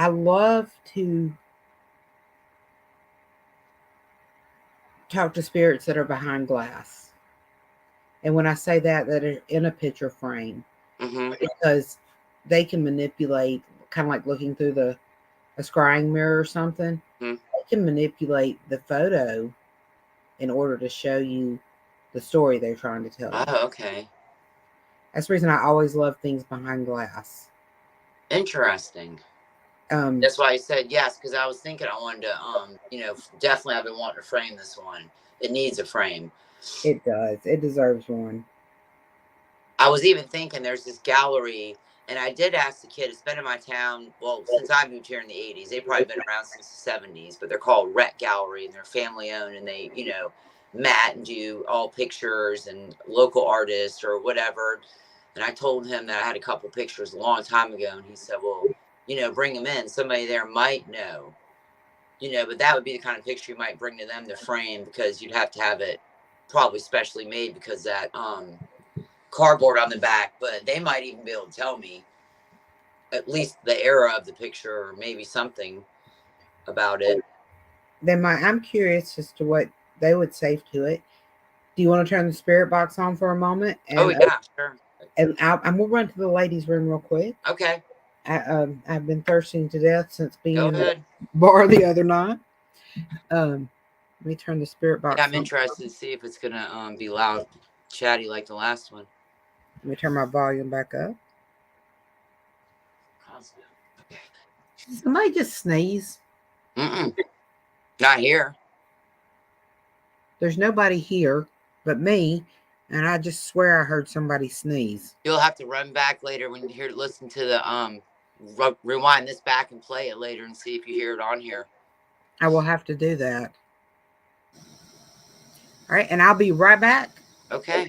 S2: love to talk to spirits that are behind glass. And when I say that are in a picture frame, because they can manipulate, kind of like looking through a scrying mirror or something, they can manipulate the photo in order to show you the story they're trying to tell you.
S1: Oh, okay.
S2: That's the reason I always love things behind glass.
S1: Interesting. That's why I said yes, because I was thinking I wanted to, definitely I've been wanting to frame this one. It needs a frame.
S2: It does. It deserves one.
S1: I was even thinking there's this gallery, and I did ask the kid. It's been in my town, well, since I moved here in the 80s. They've probably been around since the 70s, but they're called Rec Gallery, and they're family owned, and they, mat and do all pictures and local artists or whatever. And I told him that I had a couple pictures a long time ago, and he said, well, bring them in. Somebody there might know, but that would be the kind of picture you might bring to them to frame, because you'd have to have it probably specially made, because that cardboard on the back. But they might even be able to tell me at least the era of the picture, or maybe something about it.
S2: I'm curious as to what they would say to it. Do you want to turn the spirit box on for a moment?
S1: Oh yeah, sure.
S2: And I'm gonna run to the ladies' room real quick.
S1: Okay.
S2: I've been thirsting to death since being in
S1: the
S2: bar the other night. Let me turn the spirit box.
S1: Yeah, I'm interested to see if it's gonna be loud, chatty like the last one.
S2: Let me turn my volume back up.
S1: Okay.
S2: Did somebody just sneeze?
S1: Not here.
S2: There's nobody here but me, and I just swear I heard somebody sneeze.
S1: You'll have to run back later when you hear, listen to the rewind this back and play it later and see if you hear it on here.
S2: I will have to do that. All right, and I'll be right back.
S1: Okay.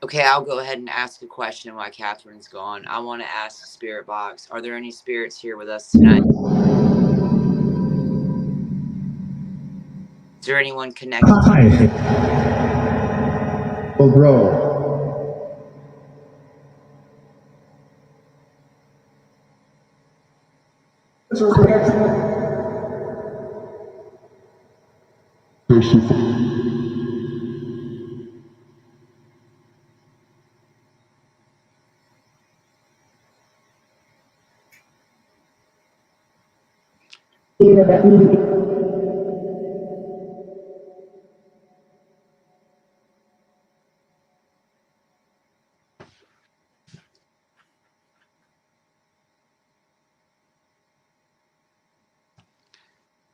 S1: Okay, I'll go ahead and ask a question while Catherine's gone. I want to ask Spirit Box, are there any spirits here with us tonight? Is there anyone connected?
S3: Hi. Oh, bro.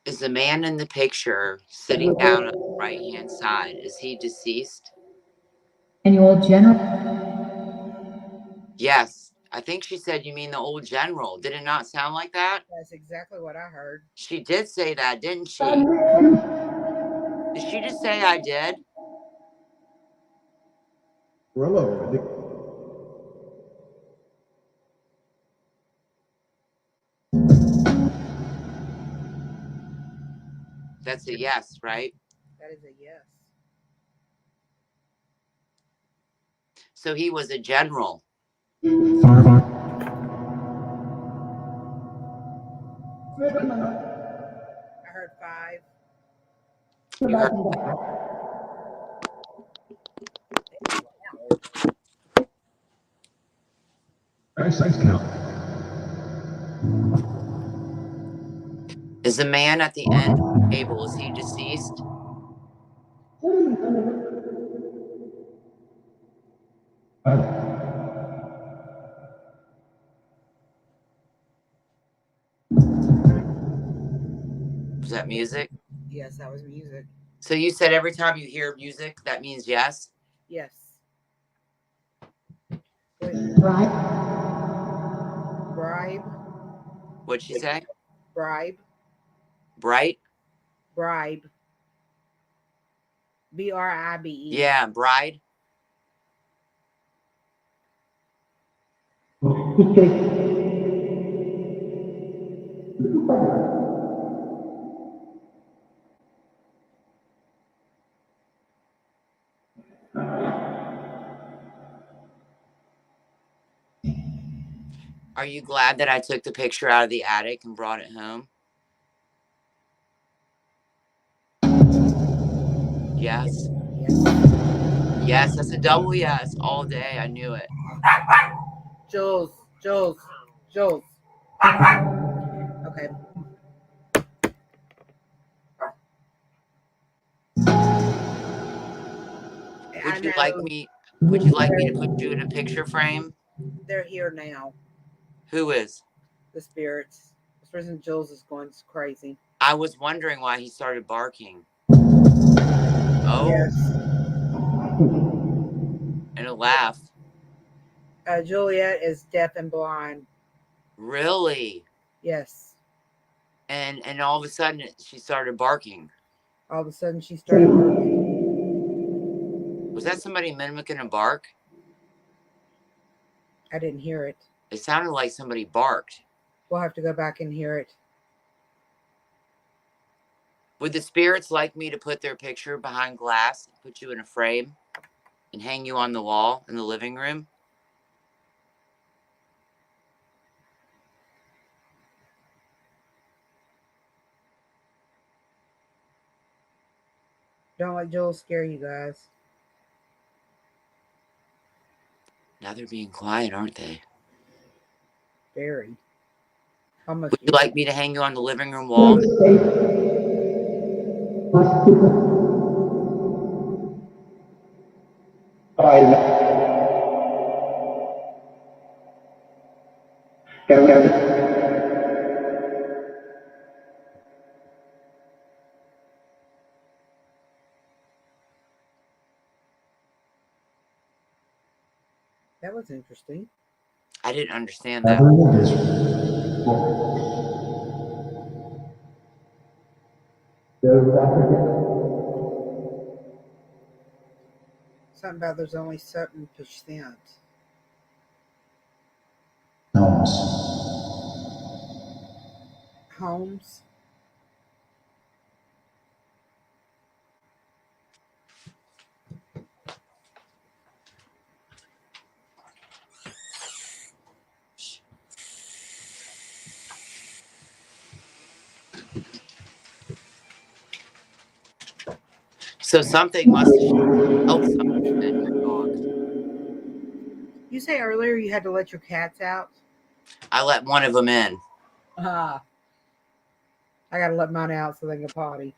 S1: Is the man in the picture sitting down on the right-hand side, is he deceased?
S5: Annual general?
S1: Yes. I think she said, you mean the old general. Did it not sound like that?
S2: That's exactly what I heard.
S1: She did say that, didn't she? Did she just say I did? That's a yes, right?
S2: That is a yes.
S1: So he was a general.
S2: I heard 5.
S1: You heard
S3: Nice count.
S1: Is the man at the end of the table, is he deceased? Was that music?
S2: Yes, that was music.
S1: So you said every time you hear music, that means yes?
S2: Yes. Wait,
S5: Bribe.
S2: bribe.
S1: What'd she say?
S2: Bribe.
S1: Bright?
S2: Bribe. BRIBE.
S1: Yeah, bride. Are you glad that I took the picture out of the attic and brought it home? Yes. Yes, that's a double yes all day. I knew it.
S2: Jules. Okay.
S1: Would you like me to put you in a picture frame?
S2: They're here now.
S1: Who is?
S2: The spirits. This person Jules is going crazy.
S1: I was wondering why he started barking. Oh,
S2: Yes.
S1: and a laugh.
S2: Juliet is deaf and blind.
S1: Really?
S2: Yes.
S1: And all of a sudden she started barking.
S2: All of a sudden she started barking.
S1: Was that somebody mimicking a bark?
S2: I didn't hear it.
S1: It sounded like somebody barked.
S2: We'll have to go back and hear it.
S1: Would the spirits like me to put their picture behind glass, put you in a frame, and hang you on the wall in the living room?
S2: Don't let Joel scare you guys.
S1: Now they're being quiet, aren't they?
S2: Very. How much?
S1: Would you like me to hang you on the living room wall?
S2: That was interesting.
S1: I didn't understand that.
S2: Something about there's only certain percent. Homes.
S1: So something must have helped somebody then, your dog.
S2: You say earlier you had to let your cats out?
S1: I let one of them in.
S2: I gotta let mine out so they can potty.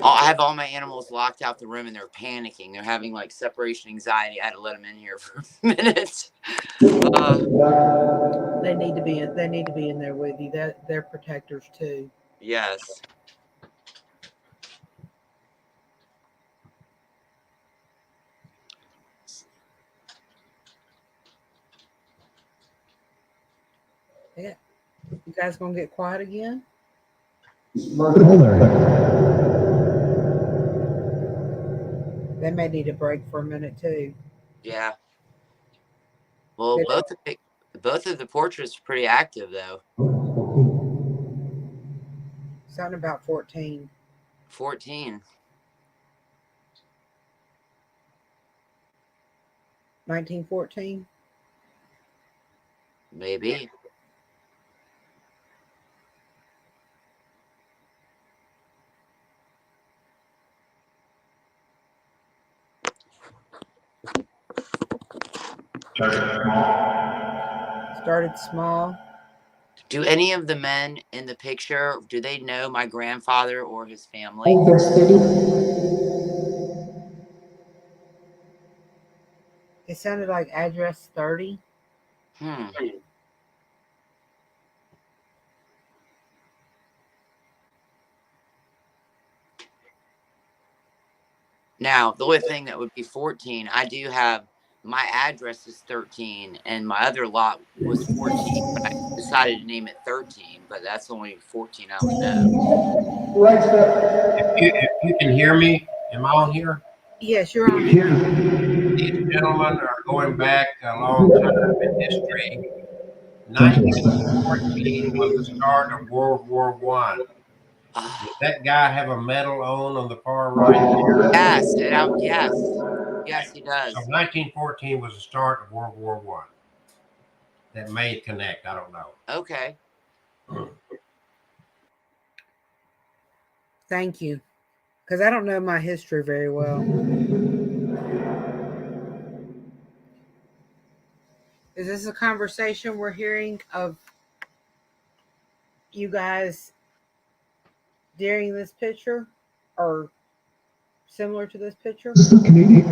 S1: I have all my animals locked out the room and they're panicking. They're having like separation anxiety. I had to let them in here for a minute.
S2: They need to be in. They need to be in there with you. They're protectors too.
S1: Yes.
S2: Yeah. You guys gonna get quiet again? They may need a break for a minute too.
S1: Yeah. Well, both of the portraits are pretty active though.
S2: Something about 14.
S1: 14.
S2: 1914.
S1: Maybe.
S2: Started small.
S1: Do any of the men in the picture, do they know my grandfather or his family?
S5: Old verse 30.
S2: It sounded like address 30.
S1: Hmm. Now, the only thing that would be 14, I do have, my address is 13, and my other lot was 14, but I decided to name it 13, but that's only 14 I would know.
S3: Right step.
S4: If you can hear me, am I on here?
S2: Yes, you're on.
S3: Here.
S4: These gentlemen are going back a long time in history. 1914 was the start of World War One. Does that guy have a medal on the far right there?
S1: Yes, yes, he
S4: So
S1: does.
S4: 1914 was the start of World War One. That may connect. I don't know.
S1: Okay.
S2: Thank you. Because I don't know my history very well. Is this a conversation we're hearing of you guys during this picture? Or similar to this picture?
S3: Canadian.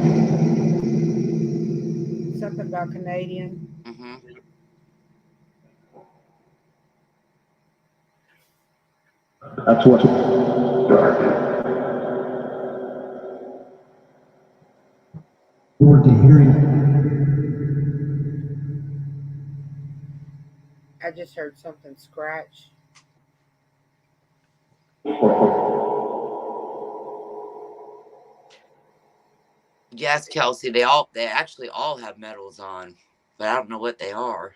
S2: Something about Canadian.
S1: Mm-hmm.
S3: That's what. Forward to hearing.
S2: I just heard something scratch.
S1: Yes, Kelsey, they actually all have medals on, but I don't know what they are.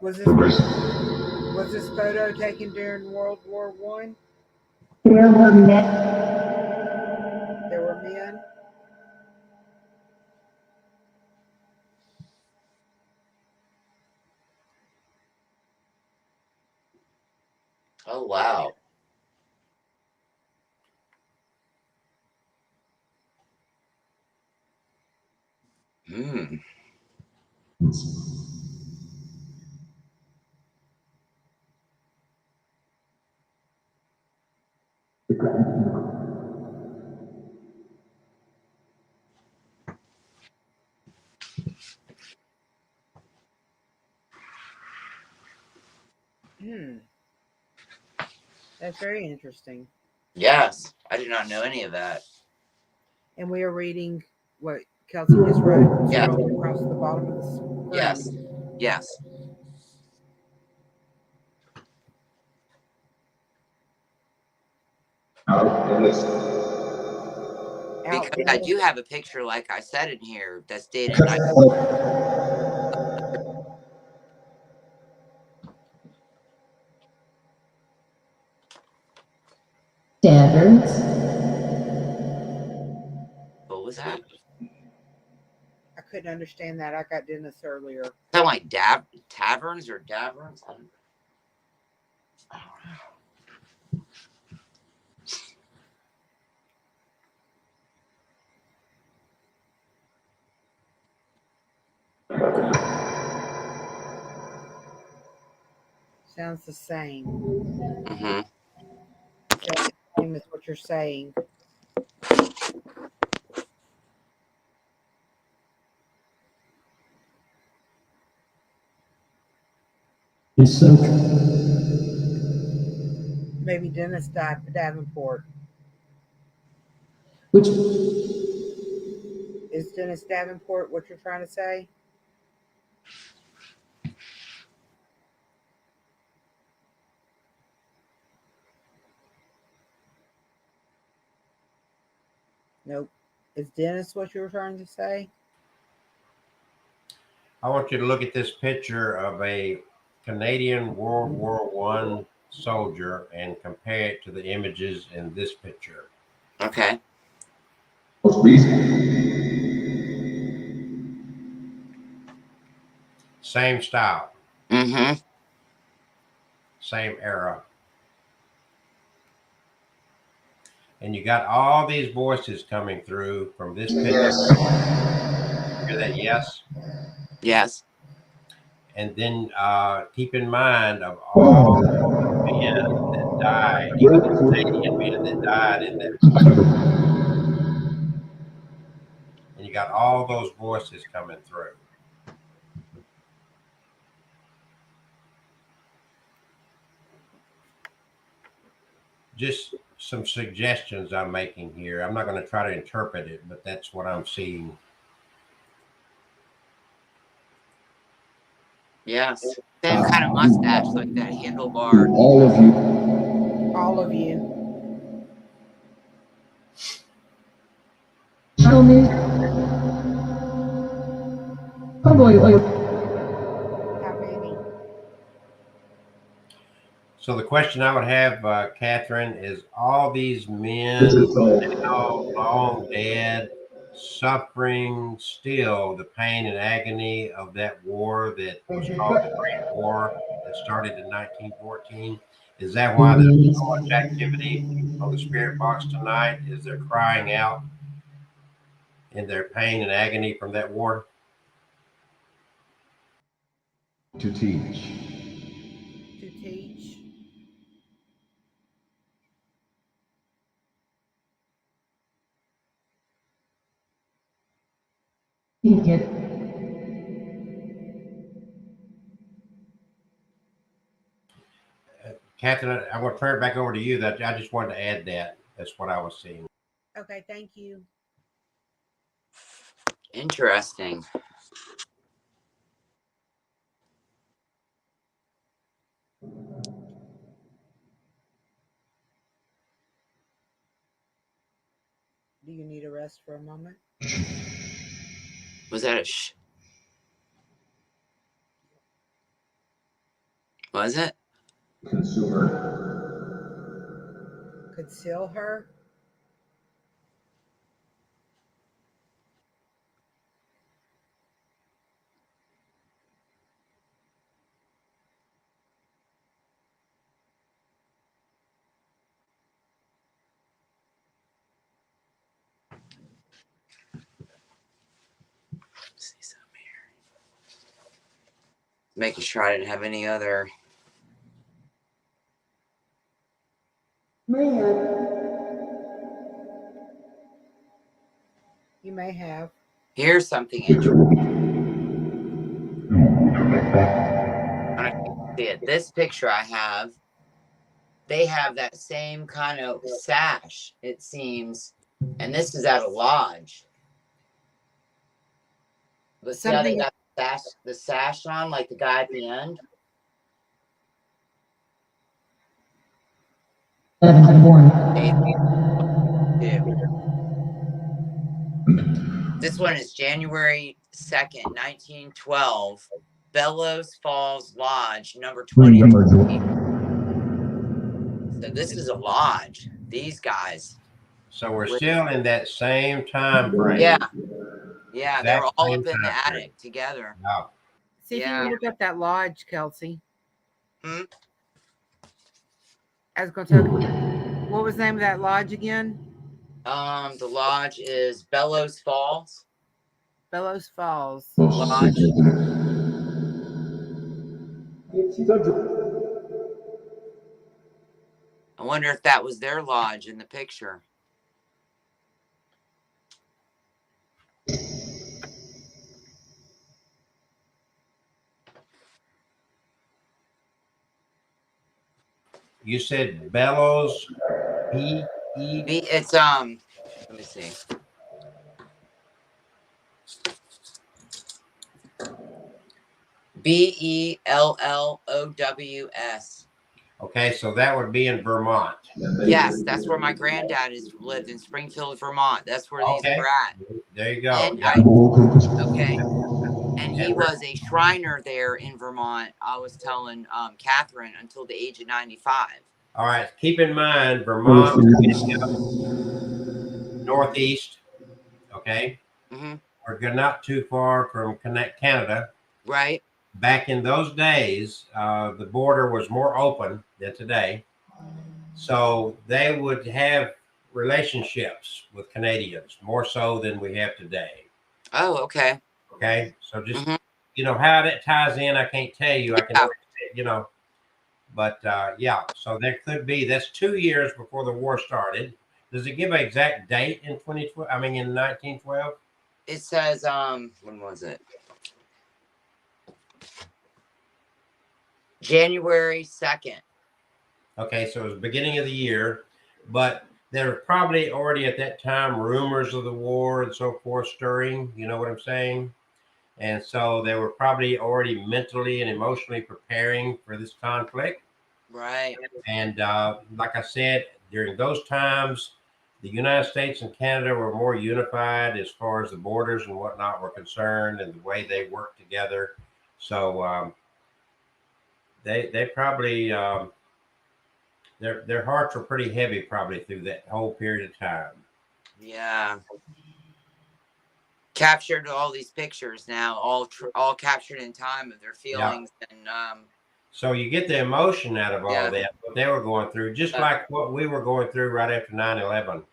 S2: Was this photo taken during World War One?
S5: There were men.
S2: There were men.
S1: Oh, wow. Hmm.
S2: That's very interesting.
S1: Yes, I did not know any of that.
S2: And we are reading what Kelsey just wrote,
S1: Yeah.
S2: scrolling across the bottom of the screen.
S1: Yes. Yes. Because I do have a picture, like I said in here, that's dated.
S5: Standards.
S1: What was that?
S2: I couldn't understand that. I got Dennis earlier.
S1: Sound like taverns or daverns? I don't know.
S2: Sounds the same.
S1: Mm-hmm.
S2: Same as what you're saying.
S3: Is so.
S2: Maybe Dennis Davenport.
S5: Which
S2: Is Dennis Davenport what you're trying to say? Nope. Is Dennis what you were trying to say?
S4: I want you to look at this picture of a Canadian World War I soldier and compare it to the images in this picture.
S1: Okay.
S4: Same style,
S1: Mm-hmm.
S4: same era. And you got all these voices coming through from this picture. Hear that? Yes.
S1: Yes.
S4: And then keep in mind of all the men that died, even the Canadian men that died in that picture. And you got all those voices coming through. Just some suggestions I'm making here. I'm not going to try to interpret it, but that's what I'm seeing.
S1: Yes. Same kind of mustache, like that handlebar.
S3: All of you.
S2: All of you.
S5: Show me. Oh boy, boy.
S2: How many?
S4: So the question I would have, Catherine, is all these men now long dead, suffering still the pain and agony of that war that was called the Great War that started in 1914? Is that why there's so much activity on the spirit box tonight? Is they're crying out in their pain and agony from that war?
S3: To teach.
S2: To teach.
S5: You get it.
S4: Catherine, I'm going to turn it back over to you. That I just wanted to add that. That's what I was seeing.
S2: Okay, thank you.
S1: Interesting.
S2: Do you need a rest for a moment?
S1: Was that a sh? Was it?
S3: Consumer.
S2: Conceal her?
S1: Let's see something here. Making sure I didn't have any other.
S2: You may have.
S1: Here's something interesting. I don't know if you can see it. This picture I have, they have that same kind of sash, it seems. And this is at a lodge. But see how they got the sash on, like the guy at the end? This one is January 2nd, 1912. Bellows Falls Lodge, number 20. So this is a lodge. These guys.
S4: So we're still in that same time frame.
S1: Yeah. Yeah, they're
S4: That
S1: all
S4: same
S1: up in the
S4: time frame.
S1: attic together.
S4: Wow.
S2: See if you
S1: Yeah.
S2: can look up that lodge, Kelsey.
S1: Hmm?
S2: I was going to tell you. What was the name of that lodge again?
S1: The lodge is Bellows Falls
S2: Bellows Falls.
S1: Lodge. I wonder if that was their lodge in the picture.
S4: You said Bellows, B-E?
S1: It's let me see. Bellows.
S4: Okay, so that would be in Vermont.
S1: Yes, that's where my granddad lived in Springfield, Vermont. That's where these
S4: Okay.
S1: were at.
S4: There you go.
S1: And
S4: Yeah.
S1: okay. And he was a Shriner there in Vermont. I was telling Catherine until the age of 95.
S4: All right. Keep in mind, Vermont, northeast. Okay.
S1: Hmm.
S4: We're not too far from Canada.
S1: Right.
S4: Back in those days, the border was more open than today. So they would have relationships with Canadians more so than we have today.
S1: Oh, okay.
S4: Okay. So just,
S1: Hmm.
S4: how that ties in, I can't tell you. I can,
S1: Yeah.
S4: but yeah. So there could be, that's 2 years before the war started. Does it give an exact date in 2012? I mean, in 1912?
S1: It says, when was it? January 2nd.
S4: Okay, so it was beginning of the year, but there were probably already at that time rumors of the war and so forth stirring. You know what I'm saying? And so they were probably already mentally and emotionally preparing for this conflict.
S1: Right.
S4: And like I said, during those times, the United States and Canada were more unified as far as the borders and whatnot were concerned, and the way they worked together. So they probably their hearts were pretty heavy probably through that whole period of time.
S1: Yeah. Captured all these pictures now, all captured in time of their
S4: Yeah.
S1: feelings and
S4: So you get the emotion out of all
S1: yeah.
S4: that, what they were going through, just like what we were going through right after 9/11.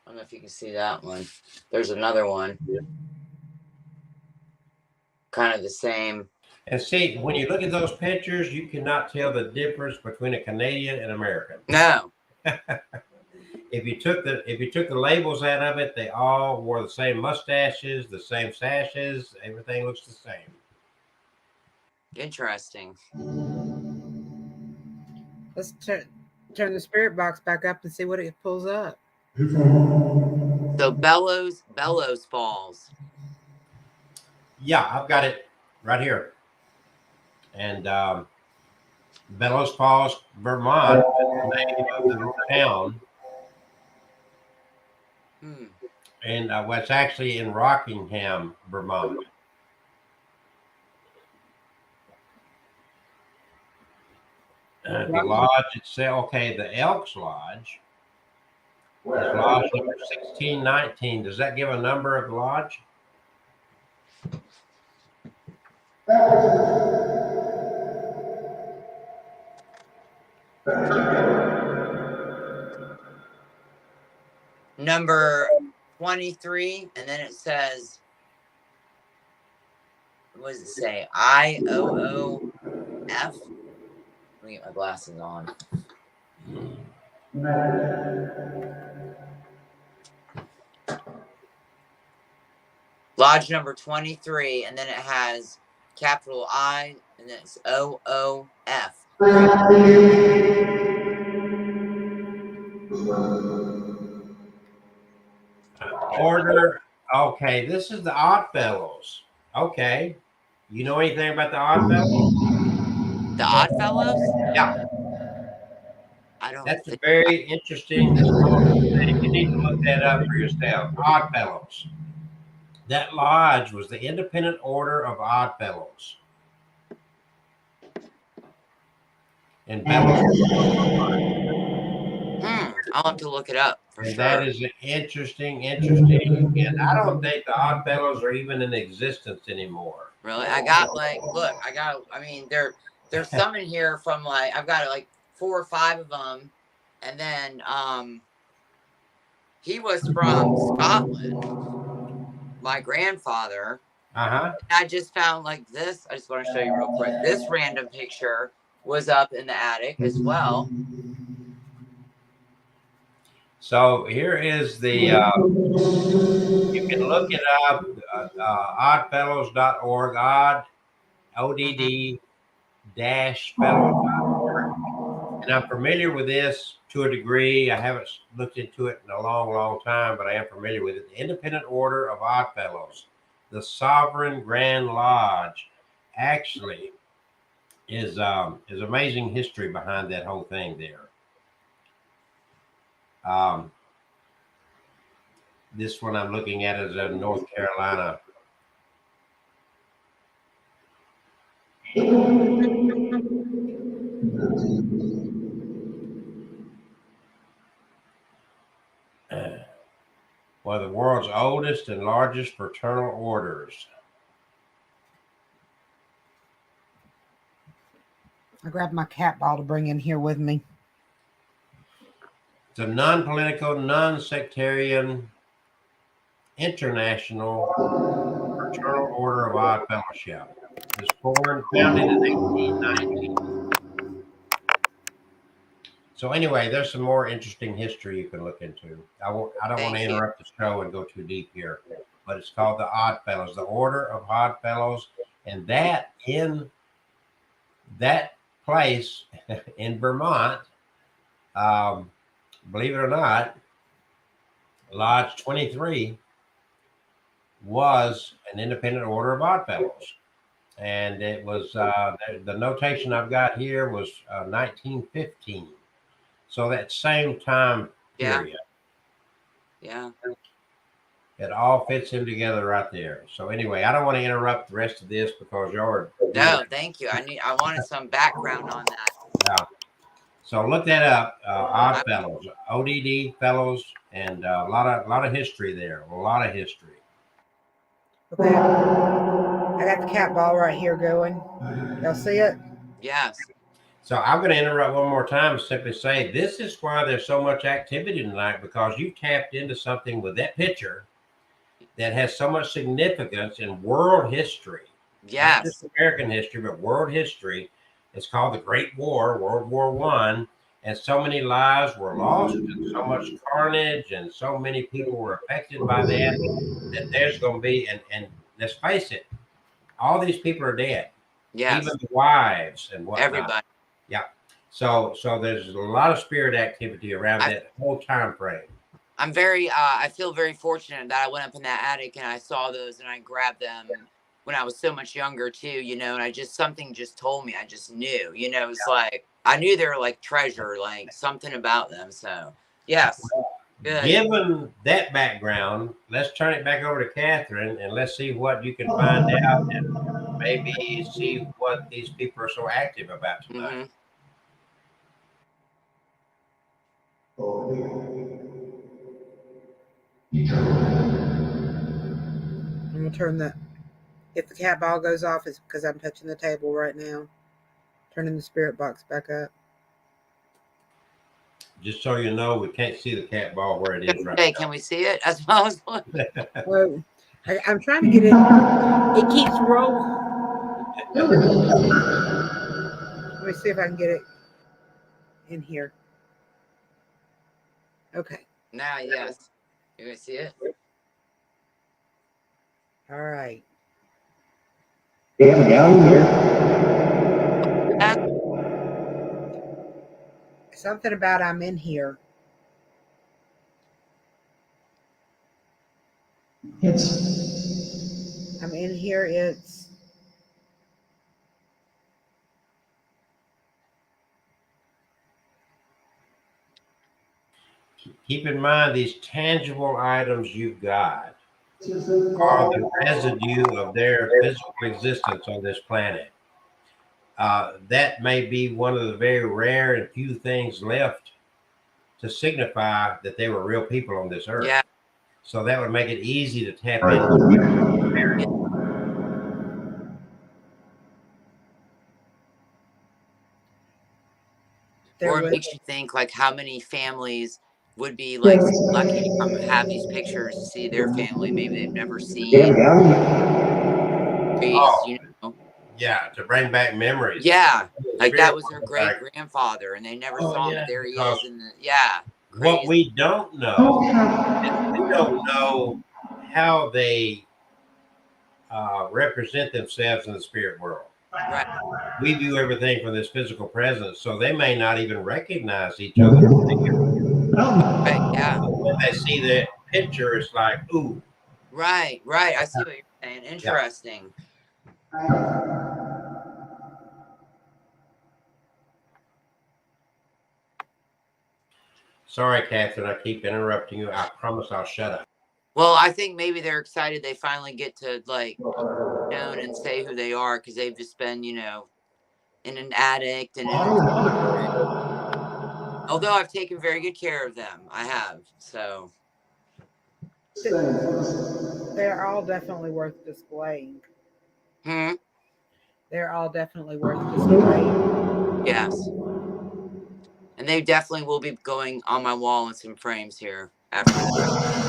S1: I don't know if you can see that one. There's another one. Kind of the same.
S4: And see, when you look at those pictures, you cannot tell the difference between a Canadian and American.
S1: No.
S4: If you took the labels out of it, they all wore the same mustaches, the same sashes. Everything looks the same.
S1: Interesting.
S2: Let's turn the spirit box back up and see what it pulls up.
S1: So Bellows Falls.
S4: Yeah, I've got it right here. And Bellows Falls, Vermont, is the name of the little town. And well, it's actually in Rockingham, Vermont. The lodge itself, okay, the Elks Lodge is lodge number 1619. Does that give a number of the lodge?
S1: Number 23, and then it says, what does it say? IOOF. Let me get my glasses on. Lodge number 23, and then it has capital I, and then it's OOF.
S4: Order. Okay, this is the Oddfellows. Okay. You know anything about the Oddfellows?
S1: The Oddfellows?
S4: Yeah.
S1: I don't
S4: That's a
S1: think.
S4: very interesting historical thing. You need to look that up for yourself. Oddfellows. That lodge was the Independent Order of Oddfellows. And
S1: I'll have to look it up for sure.
S4: That is interesting. And I don't think the Oddfellows are even in existence anymore.
S1: Really? I mean, there's some in here from I've got 4 or 5 of them. And then he was from Scotland, my grandfather. I just found this. I just want to show you real quick. This random picture was up in the attic as well.
S4: So here is the, you can look it up, oddfellows.org, ODD-fellows.org. And I'm familiar with this to a degree. I haven't looked into it in a long, long time, but I am familiar with it. The Independent Order of Oddfellows, the Sovereign Grand Lodge, actually is amazing history behind that whole thing there. This one I'm looking at is in North Carolina. One of the world's oldest and largest fraternal orders.
S2: I grabbed my cat ball to bring in here with me.
S4: It's a non-political, non-sectarian, international fraternal order of odd fellowship. It was founded in 1890. So anyway, there's some more interesting history you can look into. I don't want to
S1: Thank you.
S4: interrupt the show and go too deep here, but it's called the Odd Fellows, the Order of Odd Fellows, and that in that place in Vermont, believe it or not, Lodge 23 was an independent order of odd fellows. And it was the notation I've got here was 1915. So that same time period.
S1: Yeah.
S4: It all fits in together right there. So anyway, I don't want to interrupt the rest of this because y'all are.
S1: No, thank you. I wanted some background on that.
S4: Yeah. So look that up. Odd Fellows, ODD Fellows, and a lot of history there. A lot of history.
S2: Okay. I got the cat ball right here going. Y'all see it?
S1: Yes.
S4: So I'm going to interrupt one more time and simply say this is why there's so much activity tonight, because you tapped into something with that picture that has so much significance in world history.
S1: Yes.
S4: Not just American history, but world history. It's called the Great War, World War I. And so many lives were lost, and so much carnage, and so many people were affected by that there's going to be, and let's face it, all these people are dead.
S1: Yes.
S4: Even the wives and whatnot.
S1: Everybody.
S4: Yeah. So there's a lot of spirit activity around that whole time frame.
S1: I'm very, I feel very fortunate that I went up in that attic and I saw those and I grabbed them when I was so much younger too, you know, and something just told me, I just knew, you know, it's like, I knew they were like treasure, like something about them. So yes. Good.
S4: Given that background, let's turn it back over to Catherine and let's see what you can find out and maybe see what these people are so active about tonight.
S2: I'm gonna turn the. If the cat ball goes off, it's because I'm touching the table right now. Turning the spirit box back up.
S4: Just so you know, we can't see the cat ball where it is right
S1: now.
S4: now.
S1: Can we see it? As well as
S2: well, I'm trying to get it. It keeps rolling. Let me see if I can get it in here. Okay.
S1: Now, yes. You can see it?
S2: All right.
S3: Down here.
S2: Something about I'm in here. I'm in here. It's.
S4: Keep in mind these tangible items you've got are the residue of their physical existence on this planet. That may be one of the very rare and few things left to signify that they were real people on this earth.
S1: Yeah.
S4: So that would make it easy to tap into.
S1: Or it makes you think like how many families would be like lucky to have these pictures to see their family maybe they've never seen. You know.
S4: Yeah, to bring back memories.
S1: Yeah, like that was their great grandfather, and they never saw him. There he is. And crazy.
S4: What we don't know is we don't know how they represent themselves in the spirit world.
S1: Right.
S4: We view everything from this physical presence, so they may not even recognize each other.
S1: Right, yeah.
S4: When they see that picture, it's like, ooh.
S1: Right. I see what you're saying. Interesting. Yeah.
S4: Sorry, Catherine, I keep interrupting you. I promise I'll shut up.
S1: Well, Well, I think maybe they're excited they finally get to like known and say who they are, because they've just been, you know, in an attic and in a, although I've taken very good care of them. I have. So
S2: They're all definitely worth displaying.
S1: hmm?
S2: They're all definitely worth displaying.
S1: Yes. And they definitely will be going on my wall in some frames here after this.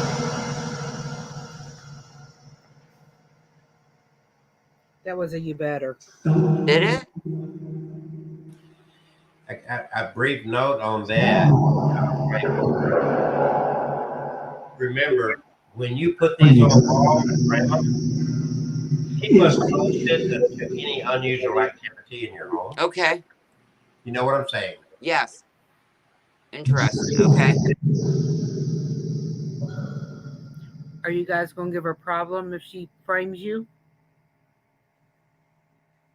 S2: That was a you better.
S1: Did it?
S4: A brief note on that. Remember, when you put these on the wall and frame them, keep us posted to any unusual activity in your home.
S1: Okay.
S4: You know what I'm saying?
S1: Yes. Interesting. Okay.
S2: Are you guys going to give her a problem if she frames you?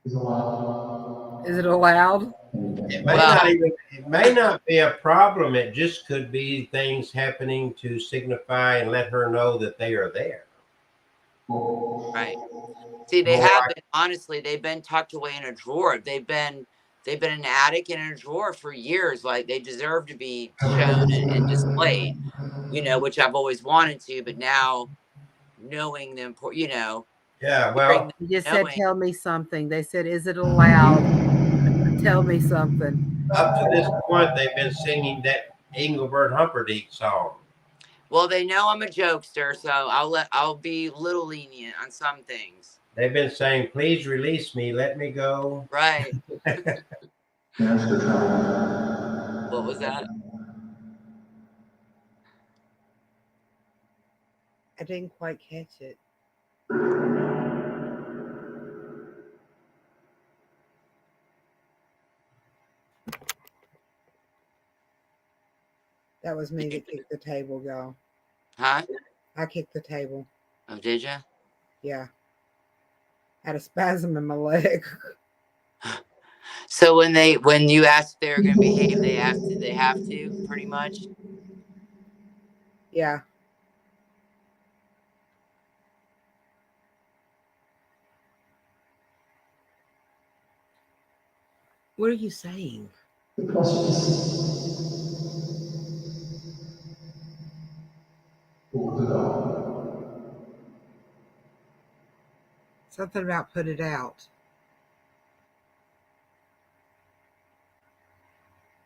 S2: Is it allowed?
S4: It may not be a problem. It just could be things happening to signify and let her know that they are there.
S1: Right. See, they
S4: More
S1: have
S4: like,
S1: been, honestly, they've been tucked away in a drawer. They've been in an attic and in a drawer for years. Like they deserve to be shown and displayed, you know, which I've always wanted to, but now knowing them, you know,
S4: yeah,
S1: hearing
S4: well,
S1: them,
S2: You just said,
S1: knowing,
S2: tell me something. They said, is it allowed? Tell me something.
S4: up to this point, they've been singing that Engelbert Humperdinck song.
S1: well, they know I'm a jokester, so I'll be a little lenient on some things.
S4: They've been saying, please release me, let me go.
S1: Right.
S3: Master Child.
S1: What was that?
S2: I didn't quite catch it. That was me that kicked the table, y'all.
S1: Huh?
S2: I kicked the table.
S1: Oh, did you?
S2: Yeah. Had a spasm in my leg.
S1: So when you asked if they were going to behave, they asked, did they have to? Pretty much.
S2: Yeah. What are you saying? Something about put it out.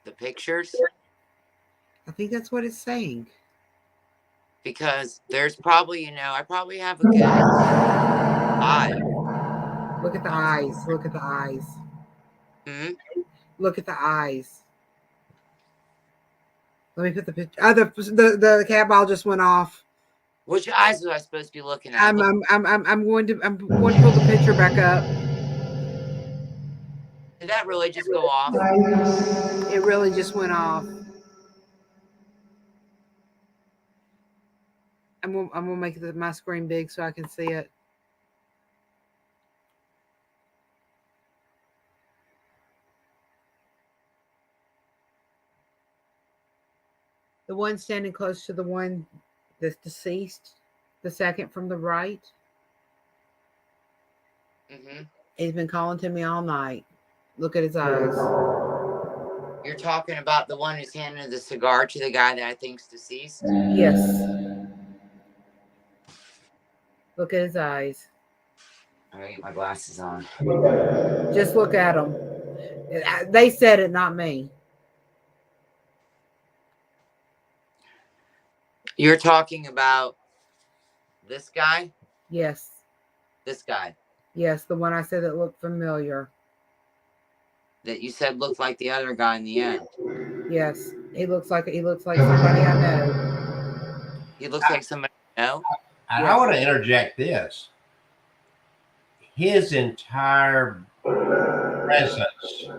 S1: The pictures,
S2: I think that's what it's saying.
S1: because there's probably, you know, I probably have a good 5.
S2: Look at the eyes. Look at the eyes.
S1: Hmm?
S2: Look at the eyes. Let me put the picture. Oh, the cat ball just went off.
S1: Which eyes was I supposed to be looking at?
S2: I'm going to pull the picture back up.
S1: Did that really just go off?
S2: It really just went off. I'm gonna make my screen big so I can see it. The one standing close to the one that's deceased, the second from the right,
S1: Mm-hmm.
S2: he's been calling to me all night. Look at his eyes.
S1: You're talking about the one who's handing the cigar to the guy that I think's deceased?
S2: Yes. Look at his eyes.
S1: I'm gonna get my glasses on.
S2: Just look at them. They said it, not me.
S1: You're talking about this guy?
S2: Yes.
S1: This guy
S2: Yes, the one I said that looked familiar.
S1: that you said looked like the other guy in the end.
S2: Yes. He looks like somebody I know.
S1: He looks like somebody I know.
S4: I want to interject this. His entire presence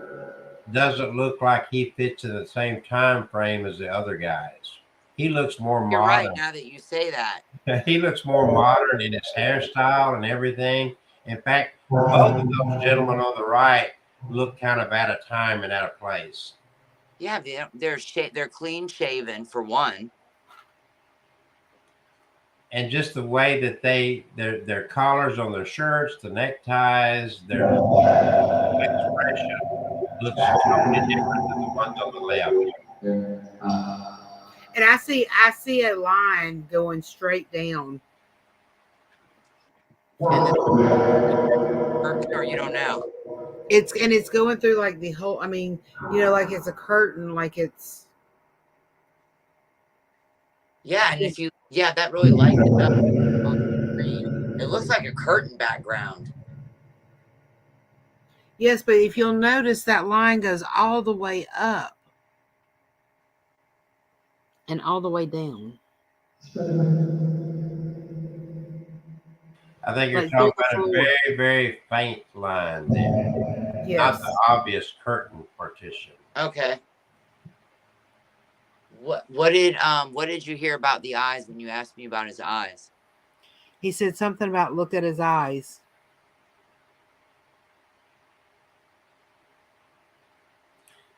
S4: doesn't look like he fits in the same time frame as the other guys. He looks more
S1: You're
S4: modern.
S1: right, now that you say that.
S4: He looks more modern in his hairstyle and everything. In fact, both of those gentlemen on the right look kind of out of time and out of place.
S1: Yeah, they're clean shaven for one.
S4: and just the way that their collars on their shirts, the neckties, their expression looks totally different than the ones on the left.
S2: And I see a line going straight down.
S1: And then, or you don't know.
S2: It's going through like the whole. I mean, like it's a curtain, like it's.
S1: Yeah, and if you, yeah, that really lights it up on the screen. It looks like a curtain background.
S2: Yes, but if you'll notice, that line goes all the way up and all the way down.
S4: I think you're
S2: Like
S4: talking
S2: through the
S4: about a
S2: floor.
S4: very, very faint line there, not
S2: Yes.
S4: the obvious curtain partition.
S1: Okay. What did you hear about the eyes when you asked me about his eyes?
S2: He said something about look at his eyes.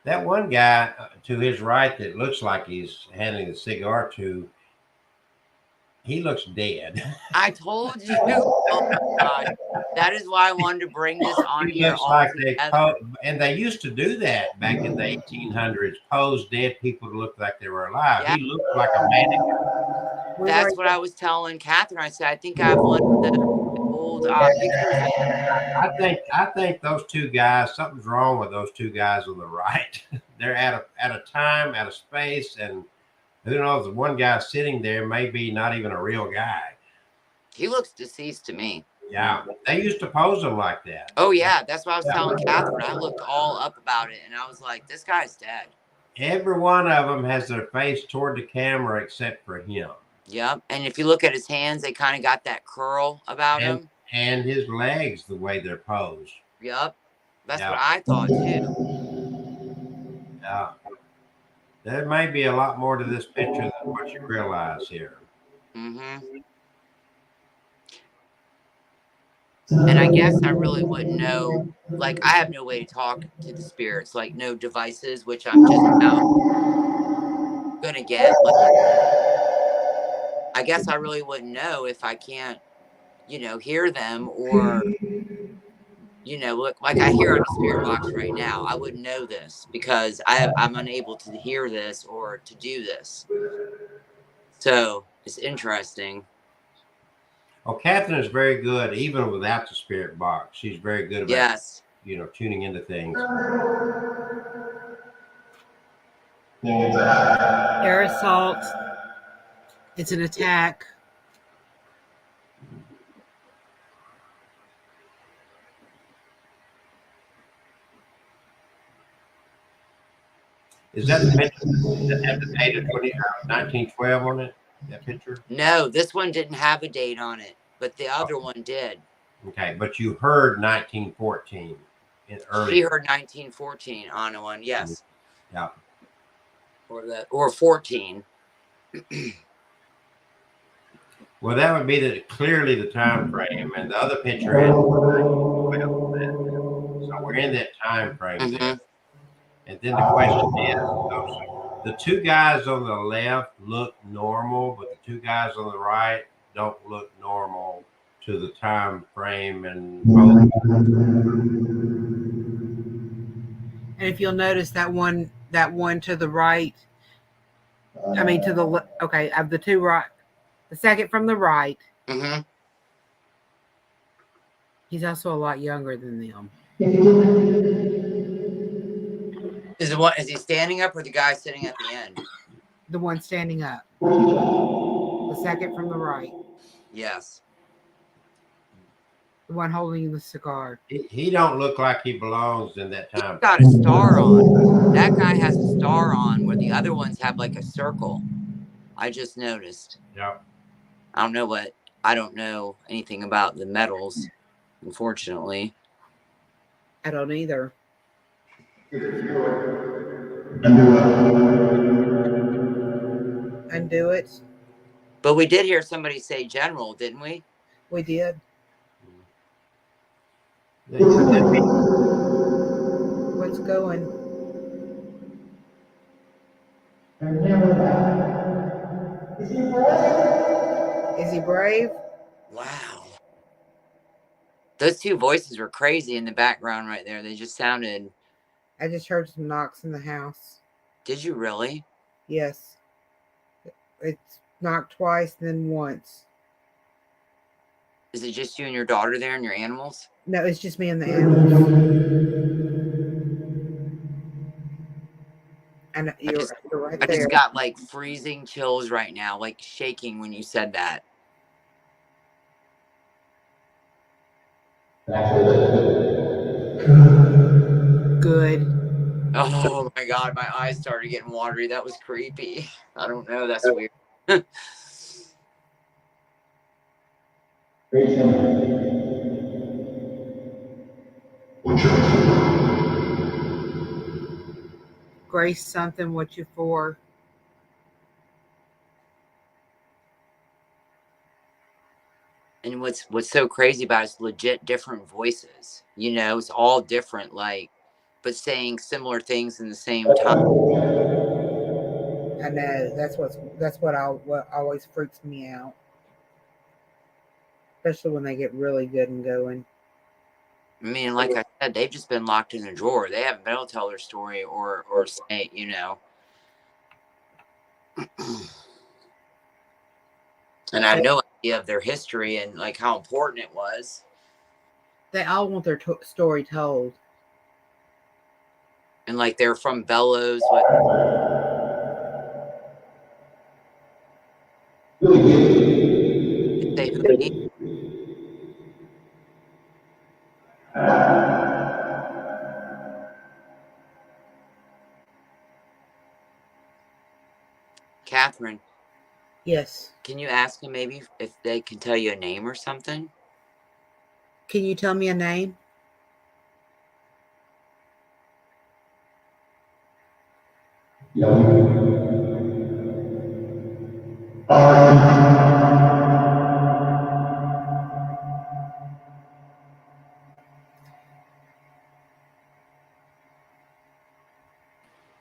S4: That one guy to his right that looks like he's handing a cigar to, he looks dead.
S1: I told you. Oh my gosh. That is why I wanted to bring this on
S4: He
S1: here
S4: looks
S1: all
S4: like
S1: together.
S4: and they used to do that back in the 1800s, pose dead people to look like they were alive.
S1: Yeah.
S4: He looked like a mannequin.
S1: That's what I was telling Catherine. I said, I think I have one of the old pictures of him.
S4: I think those two guys, something's wrong with those two guys on the right. They're at a time, at a space, and who knows? The one guy sitting there may be not even a real guy.
S1: He looks deceased to me.
S4: Yeah, they used to pose them like that.
S1: Oh yeah, that's what I was telling Catherine. I looked all up about it, and I was like, this guy's dead.
S4: Every one of them has their face toward the camera except for him.
S1: Yep. And if you look at his hands, they kind of got that curl about him.
S4: And his legs, the way they're posed.
S1: Yep. That's what I thought too.
S4: Yeah. There may be a lot more to this picture than what you realize here.
S1: Mm-hmm. And I guess I really wouldn't know. Like, I have no way to talk to the spirits, like no devices, which I'm just now gonna get. Like, I guess I really wouldn't know if I can't, hear them or, look like I hear on a spirit box right now. I wouldn't know this because I'm unable to hear this or to do this. So it's interesting.
S4: Well, Catherine is very good, even without the spirit box. She's very good about, tuning into things.
S2: Air assault. It's an attack.
S4: Is that the picture that had the date of 1912 on it? That picture?
S1: No, this one didn't have a date on it, but the other one did.
S4: Okay, but you heard 1914 earlier.
S1: She heard 1914 on one, yes.
S4: Yeah.
S1: Or 14.
S4: Well, that would be clearly the time frame, and the other picture had 1912. So we're in that time frame there. And then the question is, the two guys on the left look normal, but the two guys on the right don't look normal to the time frame and
S2: if you'll notice that one to the right, I mean to the of the two right, the second from the right.
S1: Mm-hmm.
S2: He's also a lot younger than them.
S1: Is he standing up or the guy sitting at the end?
S2: The one standing up. The second from the right.
S1: Yes.
S2: The one holding the cigar.
S4: He don't look like he belongs in that time.
S1: He's got a star on. That guy has a star on where the other ones have like a circle. I just noticed.
S4: Yep.
S1: I don't know anything about the metals, unfortunately.
S2: I don't either. Undo it.
S1: But we did hear somebody say general, didn't we?
S2: We did. What's going? Is he brave?
S1: Wow. Those two voices were crazy in the background right there. They just sounded.
S2: I just heard some knocks in the house.
S1: Did you really?
S2: Yes. It's knocked twice, then once.
S1: Is it just you and your daughter there and your animals?
S2: No, it's just me and the animals. And you're right
S1: I
S2: there.
S1: just got like freezing chills right now, like shaking when you said that.
S2: Good.
S1: Oh my God, my eyes started getting watery. That was creepy. I don't know. That's weird.
S2: Grace something, what you for?
S1: And what's so crazy about it is legit different voices. You know, it's all different, like, but saying similar things in the same time.
S2: I know that's what always freaks me out, especially when they get really good and going.
S1: I mean, like I said, they've just been locked in a drawer. They haven't been able to tell their story or say, you know. And I had no idea of their history and like how important it was.
S2: They all want their story told.
S1: And like they're from Bellows, what? Say Hootie? Catherine,
S2: Yes.
S1: can you ask them maybe if they can tell you a name or something?
S2: Can you tell me a name?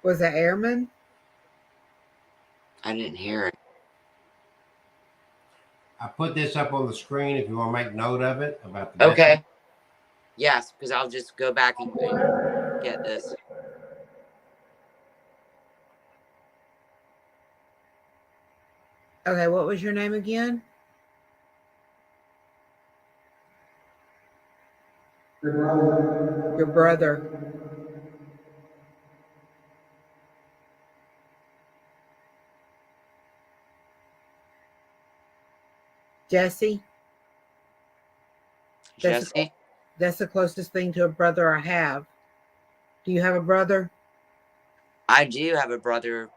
S2: Was that Airman?
S1: I didn't hear it.
S4: I put this up on the screen if you want to make note of it about the message.
S1: Okay. Yes, because I'll just go back and get this.
S2: Okay, what was your name again? Your brother. Jesse?
S1: Jesse?
S2: That's the closest thing to a brother I have. Do you have a brother?
S1: I do have a brother.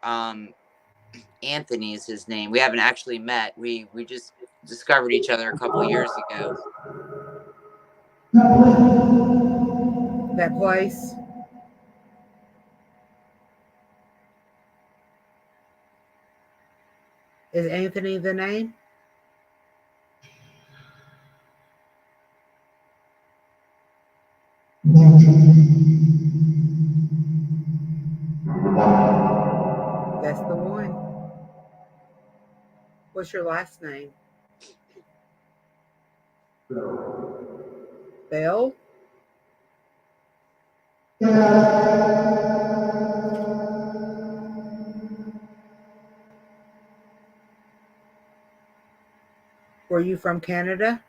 S1: Anthony is his name. We haven't actually met. We just discovered each other a couple years ago.
S2: That place? Is Anthony the name? That's the one. What's your last name? Bell? Were you from Canada?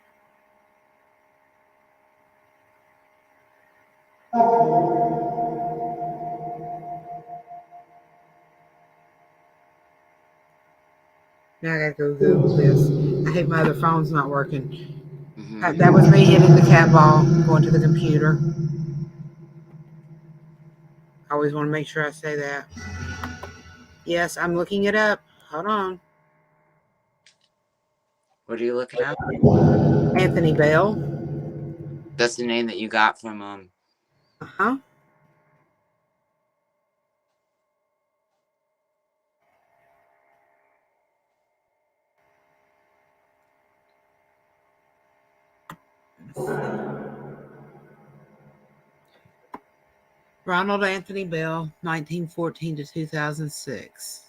S2: Now I gotta go Google this. I hate my other phone's not working. That was me hitting the cat ball, going to the computer. I always want to make sure I say that. Yes, I'm looking it up. Hold on.
S1: What are you looking at?
S2: Anthony Bell.
S1: That's the name that you got from
S2: Uh-huh. Ronald Anthony Bell, 1914 to 2006.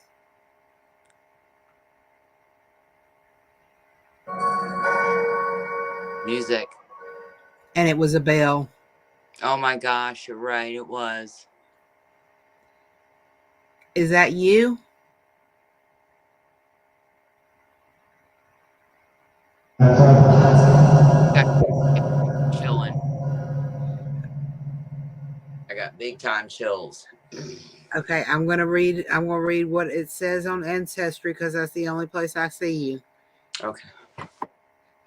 S1: Music.
S2: And it was a bell.
S1: Oh my gosh, you're right. It was.
S2: Is that you?
S1: Got chilling. I got big time chills.
S2: Okay, I'm gonna read what it says on Ancestry because that's the only place I see you.
S1: Okay.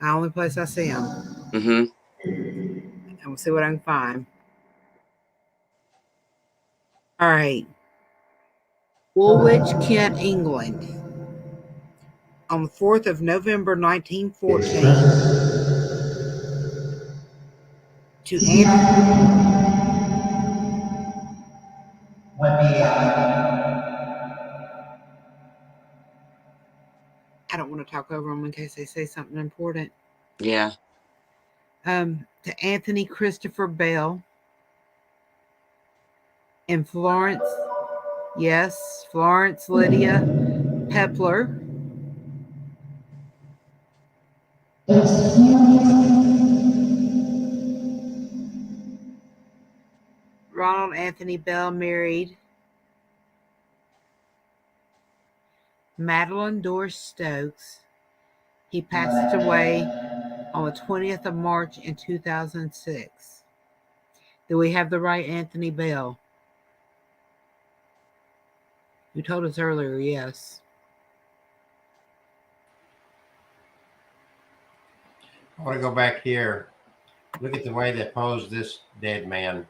S2: The only place I see them.
S1: Mm-hmm.
S2: And we'll see what I can find. All right. Woolwich, Kent, England. On the 4th of November, 1914. To I don't want to talk over them in case they say something important.
S1: Yeah.
S2: To Anthony Christopher Bell in Florence. Yes, Florence Lydia Pepler. Ronald Anthony Bell married Madeline Doris Stokes. He passed away on the 20th of March in 2006. Do we have the right Anthony Bell? You told us earlier, yes.
S4: I want to go back here. Look at the way they posed this dead man.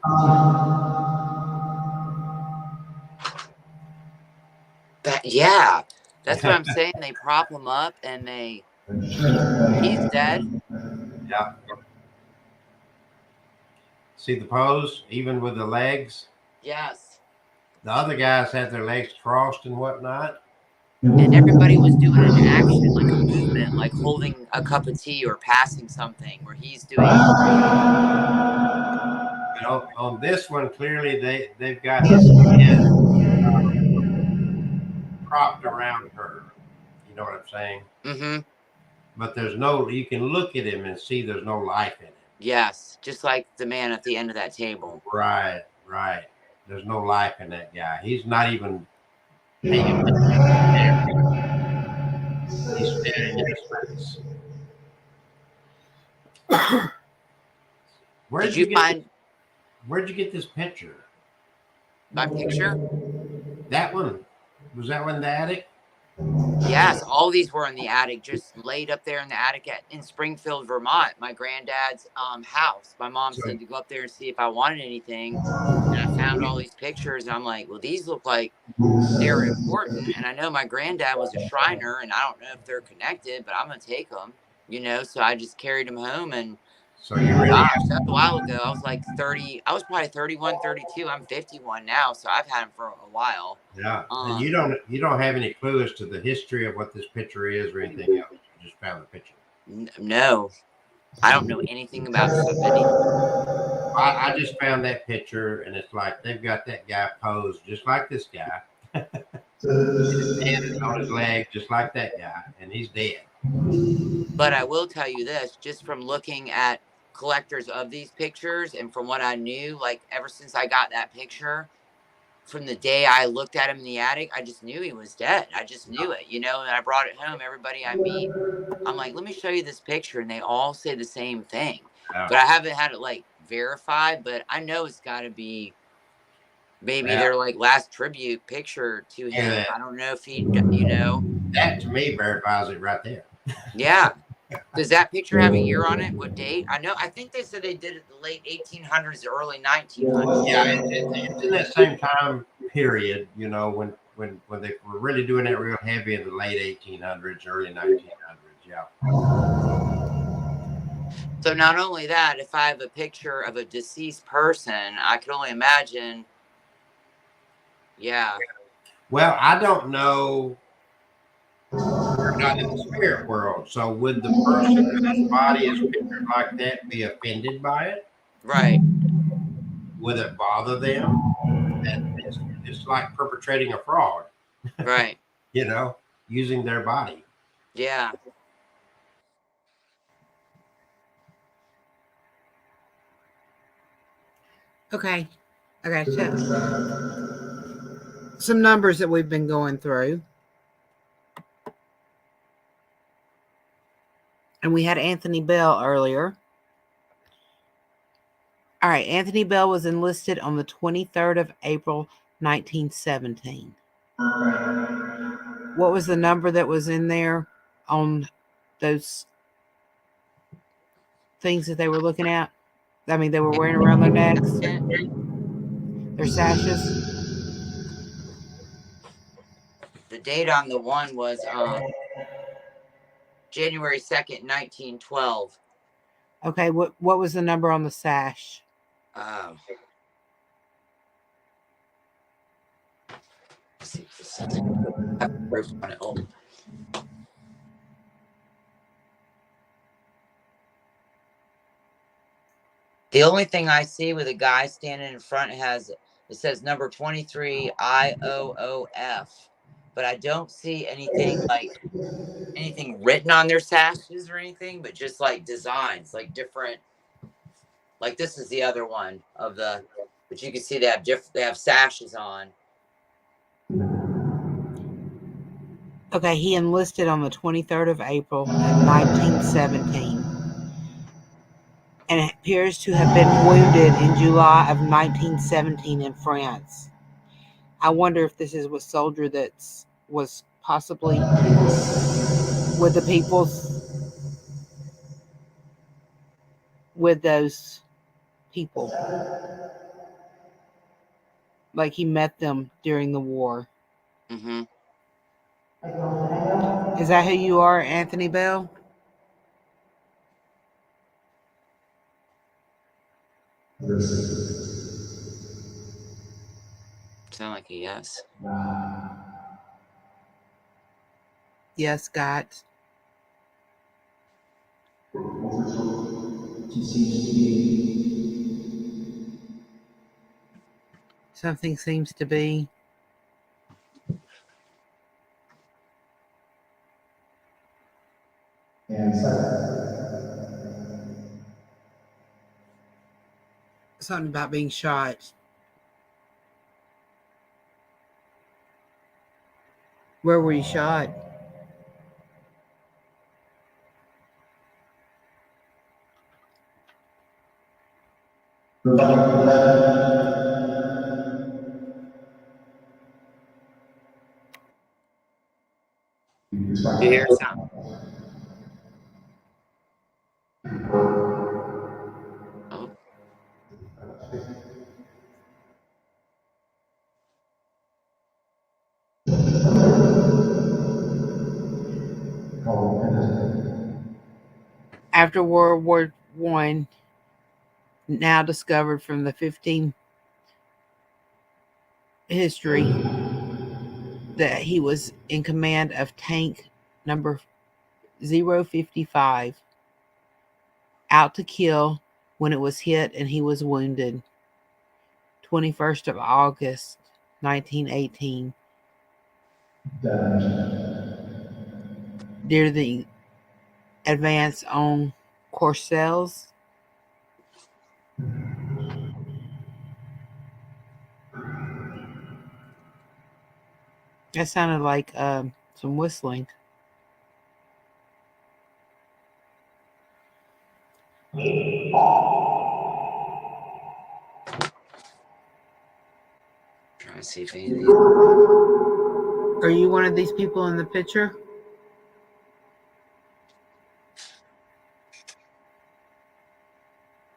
S1: Yeah. That's what I'm saying. They prop him up and he's dead.
S4: Yeah. See the pose, even with the legs?
S1: Yes.
S4: The other guys had their legs crossed and whatnot.
S1: And everybody was doing an action, like a movement, like holding a cup of tea or passing something, where he's doing.
S4: But on this one, clearly they've got his head propped around her. You know what I'm saying?
S1: Mm-hmm.
S4: But there's no, you can look at him and see there's no life in it.
S1: Yes, just like the man at the end of that table.
S4: Right, right. There's no life in that guy. He's not even paying attention. He's staring in his face.
S1: Did you find
S4: Where'd you get this picture?
S1: my picture?
S4: That one. Was that one in the attic?
S1: Yes, all these were in the attic, just laid up there in the attic in Springfield, Vermont, my granddad's house. My mom said to go up there and see if I wanted anything. And I found all these pictures, and I'm like, well, these look like they're important. And I know my granddad was a Shriner, and I don't know if they're connected, but I'm going to take them, So I just carried them home. And
S4: so you really
S1: gosh, that's a while ago. I was like 30. I was probably 31, 32. I'm 51 now, so I've had them for a while.
S4: Yeah, and you don't have any clue as to the history of what this picture is or anything else. You just found the picture.
S1: No, I don't know anything about somebody.
S4: I just found that picture, and it's like they've got that guy posed just like this guy. His hand is on his leg, just like that guy, and he's dead.
S1: But I will tell you this, just from looking at collectors of these pictures and from what I knew, like ever since I got that picture, from the day I looked at him in the attic, I just knew he was dead. I just knew it, and I brought it home. Everybody I meet, I'm like, let me show you this picture. And they all say the same thing.
S4: Yeah.
S1: But I haven't had it like verified, but I know it's got to be maybe their like last tribute picture to him.
S4: Yeah.
S1: I don't know if he,
S4: That to me verifies it right there.
S1: Yeah. Does that picture have a year on it? What date? I think they said they did it the late 1800s, early 1900s.
S4: Yeah, it's in that same time period, when they were really doing it real heavy in the late 1800s, early 1900s. Yeah.
S1: So not only that, if I have a picture of a deceased person, I can only imagine. Yeah.
S4: Well, I don't know. We're not in the spirit world, so would the person whose body is pictured like that be offended by it?
S1: Right.
S4: Would it bother them? It's like perpetrating a fraud.
S1: Right.
S4: Using their body.
S1: Yeah.
S2: Okay. Okay. Some numbers that we've been going through. And we had Anthony Bell earlier. All right. Anthony Bell was enlisted on the 23rd of April, 1917. What was the number that was in there on those things that they were looking at? I mean, they were wearing around their necks, their sashes.
S1: The date on the one was January 2nd, 1912.
S2: Okay, what was the number on the sash?
S1: Let's see if this has proof on it. Oh. The only thing I see with a guy standing in front it says number 23 IOOF, but I don't see anything written on their sashes or anything, but just like designs, like different. Like this is the other one of the, but you can see they have sashes on.
S2: Okay, he enlisted on the 23rd of April in 1917. And it appears to have been wounded in July of 1917 in France. I wonder if this is a soldier that was possibly with the with those people. Like he met them during the war.
S1: Mm-hmm.
S2: Is that who you are, Anthony Bell?
S1: Sound like a yes.
S2: Yes, Scott. Something seems to be. Something about being shot. Where were you shot?
S1: You hear something? Oh.
S2: After World War I, now discovered from the 15 history, that he was in command of tank number 055, out to kill when it was hit and he was wounded. 21st of August, 1918. During the advance on Courcelles. That sounded like some whistling.
S1: Trying to see if any of these.
S2: Are you one of these people in the picture?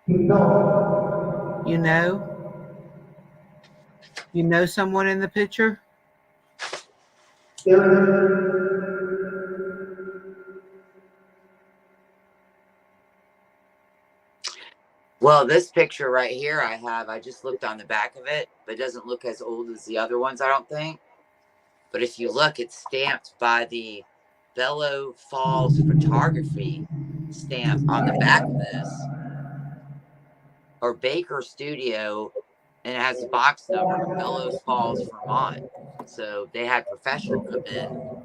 S2: You know? You know someone in the picture?
S1: Well, this picture right here I just looked on the back of it, but it doesn't look as old as the other ones, I don't think. But if you look, it's stamped by the Bellow Falls Photography stamp on the back of this, or Baker Studio, and it has the box number, Bellows Falls, Vermont. So they had professional come in,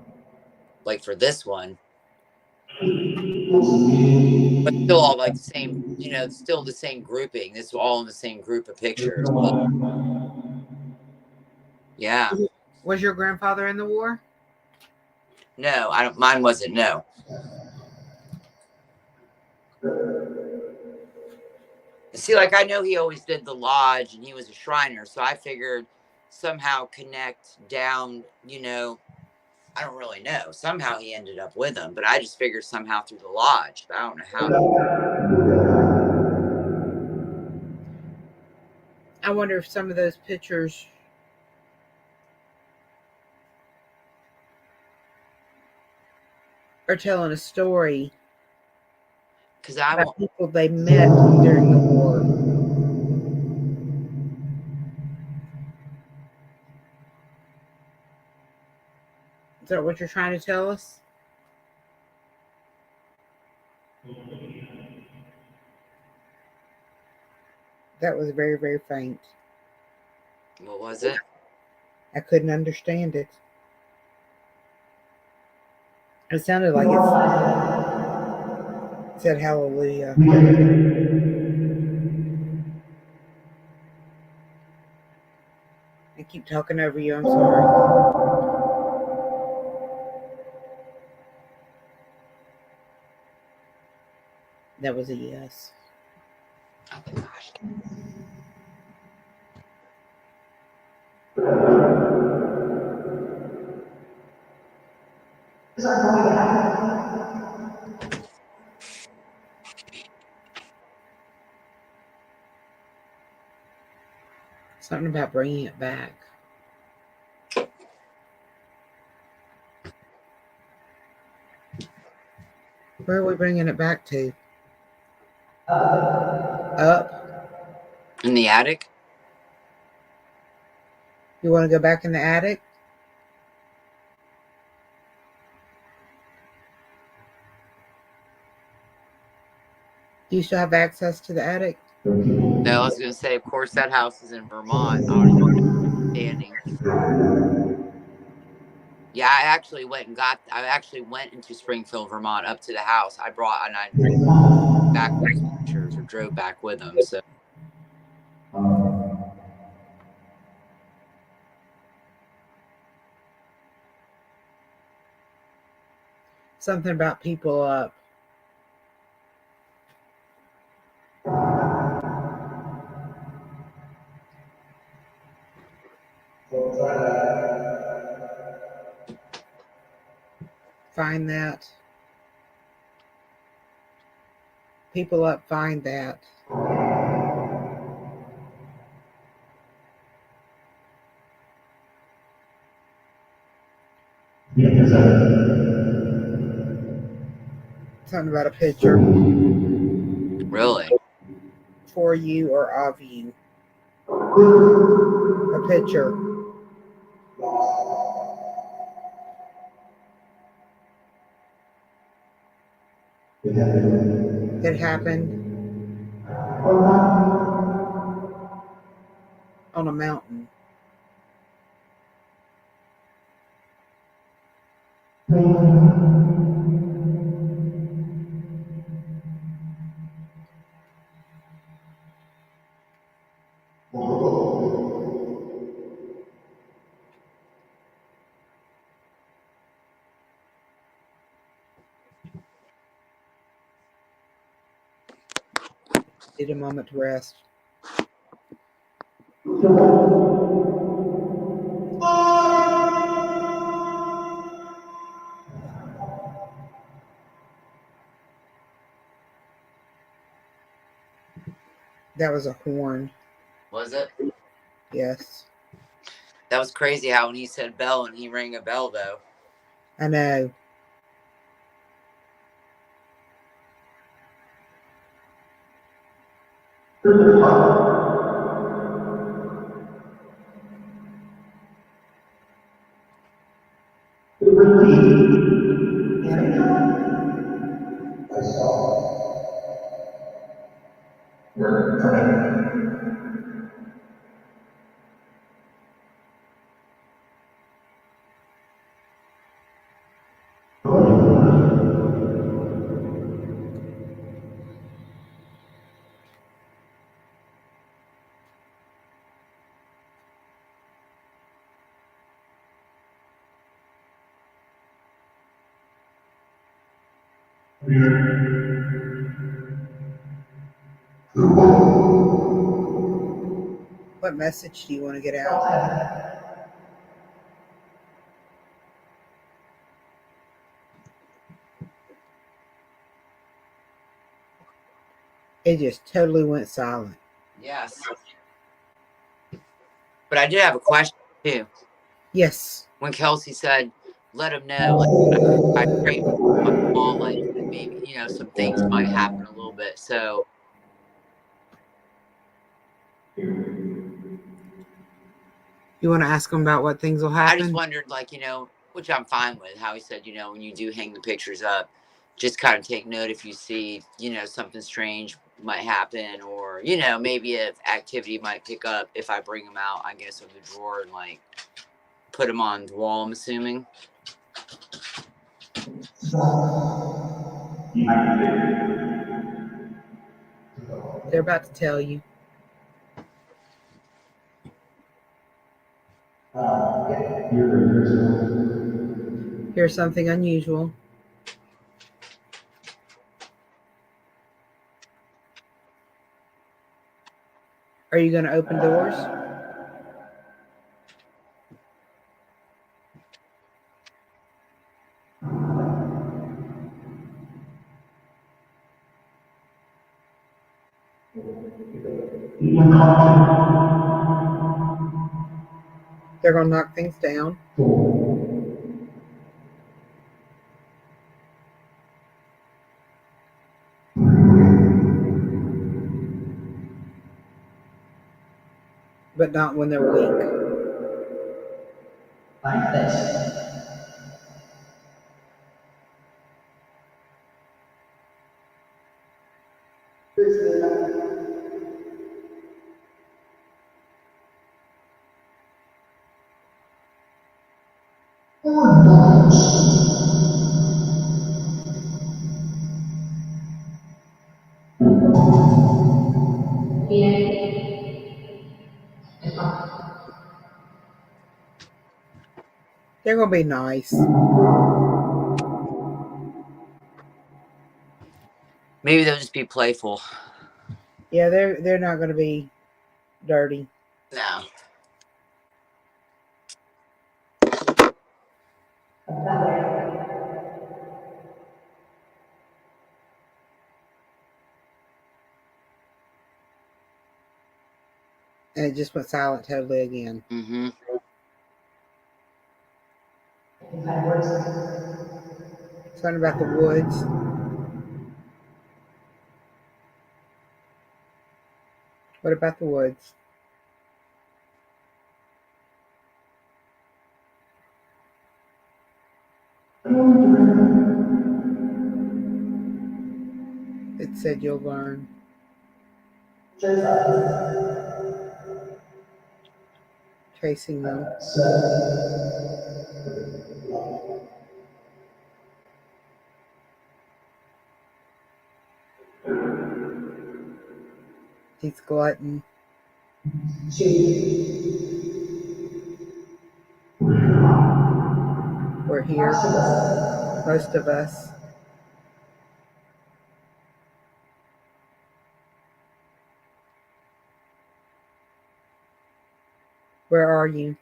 S1: like for this one. but still all like the same, still the same grouping. This is all in the same group of pictures. But yeah,
S2: Was your grandfather in the war?
S1: no, I don't. Mine wasn't. No. See, like I know he always did the lodge, and he was a Shriner, so I figured somehow connect down. I don't really know. Somehow he ended up with him, but I just figured somehow through the lodge. But I don't know how.
S2: I wonder if some of those pictures are telling a story
S1: Because I
S2: about
S1: won't.
S2: people they met during the war. Is that what you're trying to tell us? That was very, very faint.
S1: What was it?
S2: I couldn't understand it. It sounded like it said hallelujah. I keep talking over you. I'm sorry. That was a yes.
S1: Oh my gosh.
S2: Something about bringing it back. Where are we bringing it back to? Up?
S1: In the attic?
S2: You want to go back in the attic? Do you still have access to the attic?
S1: No, I was going to say, of course, that house is in Vermont. I don't even understanding. Yeah, I actually went into Springfield, Vermont, up to the house. I back those pictures or drove back with them. So
S2: Something about people up. Find that. People up, find that. Something about a picture
S1: really,
S2: for you or of you. A picture. It happened on a mountain. Need a moment to rest. That was a horn.
S1: was it?
S2: Yes.
S1: That was crazy how when he said bell and he rang a bell though.
S2: I know. What message do you want to get out? It just totally went silent.
S1: Yes. But I did have a question too.
S2: Yes.
S1: When Kelsey said, let him know, like, I pray for my mom, like, maybe, you know, some things might happen a little bit. So,
S2: You want to ask him about what things will happen?
S1: I just wondered, like, you know, which I'm fine with, how he said, you know, when you do hang the pictures up, just kind of take note if you see, you know, something strange might happen, or, you know, maybe if activity might pick up if I bring them out, I guess, of the drawer and, like, put them on the wall, I'm assuming.
S2: They're about to tell you. Here's something unusual. Are you going to open doors? They're going to knock things down. But not when they're weak. Like this. They're going to be nice.
S1: Maybe they'll just be playful.
S2: Yeah, they're not going to be dirty.
S1: No.
S2: And it just went silent totally again.
S1: Mm-hmm.
S2: Something about the woods. What about the woods? It said you'll learn. Chasing them. He's glutton. We're here. Most of us. Where are you?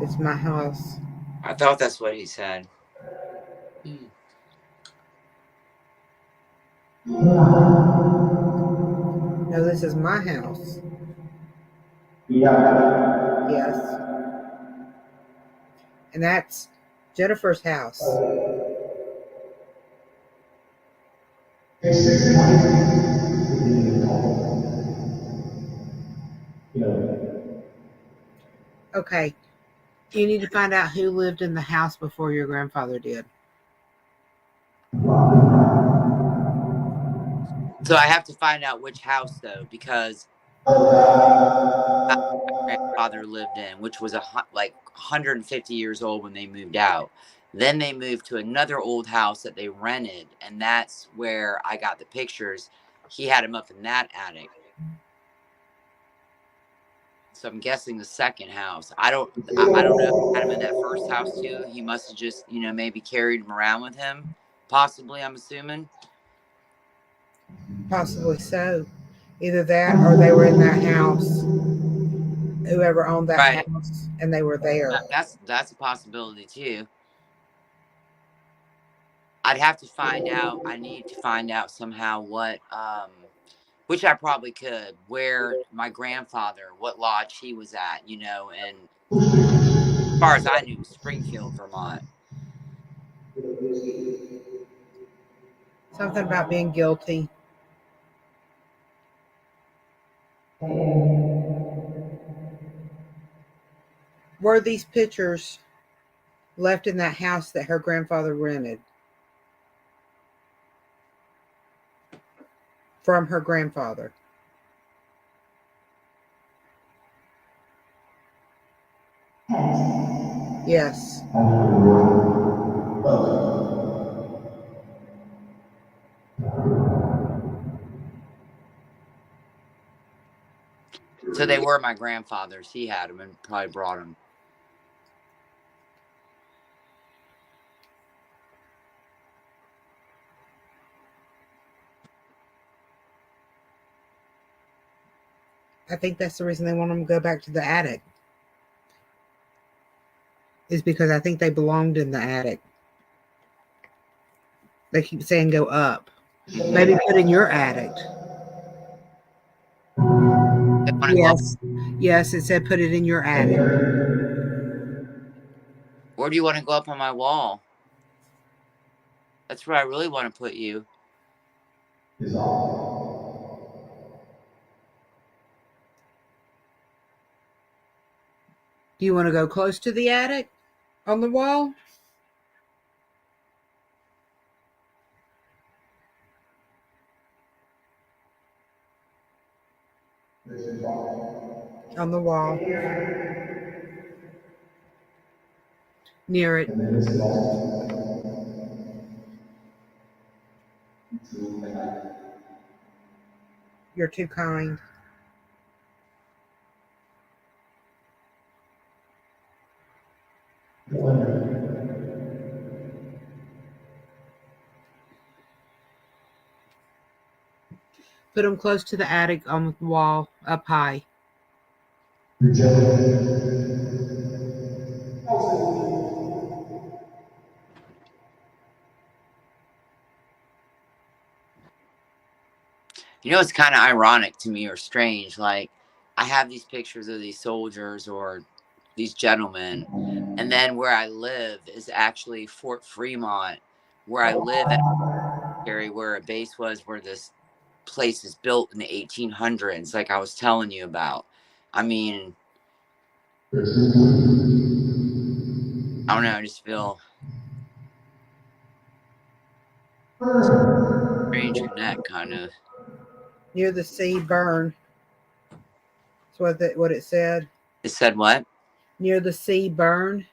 S2: It's my house.
S1: I thought that's what he said.
S2: No, this is my house. Yes. And that's Jennifer's house. Okay. You need to find out who lived in the house before your grandfather did.
S1: So I have to find out which house, though, because my father lived in, which was like 150 years old when they moved out. Then they moved to another old house that they rented, and that's where I got the pictures. He had him up in that attic. So I'm guessing the second house. I don't know if he had him in that first house too. He must have just, maybe carried him around with him. Possibly, I'm assuming.
S2: Possibly so. Either that or they were in that house. Whoever owned that
S1: Right.
S2: house, and they were there.
S1: That's a possibility too. I'd have to find out. I need to find out somehow what, which I probably could, where my grandfather, what lodge he was at, and as far as I knew, it was Springfield, Vermont.
S2: Something about being guilty. Were these pictures left in that house that her grandfather rented? From her grandfather? Yes.
S1: So they were my grandfather's. He had them and probably brought them.
S2: I think that's the reason they want them to go back to the attic. Is because I think they belonged in the attic. They keep saying go up. Maybe put in your attic.
S1: They want to go up.
S2: Yes. Yes, it said put it in your attic.
S1: Where do you want to go up on my wall? That's where I really want to put you.
S2: Do you want to go close to the attic on the wall? On the wall. Near it. You're too kind. Put them close to the attic on the wall, up high.
S1: It's kind of ironic to me or strange. Like, I have these pictures of these soldiers or these gentlemen, and then where I live is actually Fort Fremont, where I live at where a base was, where this place is built in the 1800s, like I was telling you about. I mean, I don't know. I just feel strange connect, kind of.
S2: Near the sea, burn. That's what it said.
S1: It said what?
S2: Near the sea, burn.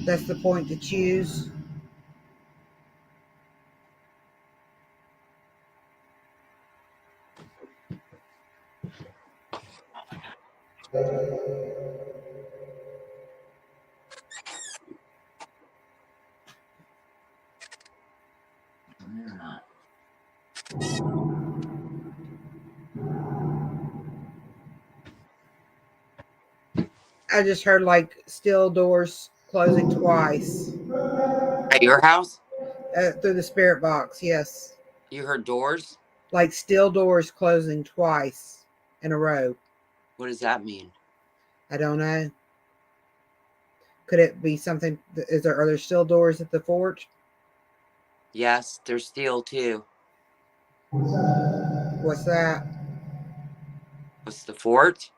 S2: That's the point to choose. I just heard like steel doors closing twice.
S1: At your house?
S2: Through the spirit box, yes.
S1: You heard doors?
S2: Like steel doors closing twice in a row.
S1: What does that mean?
S2: I don't know. Could it be something? Are there still doors at the fort?
S1: Yes, there's steel too.
S2: What's that?
S1: What's the fort?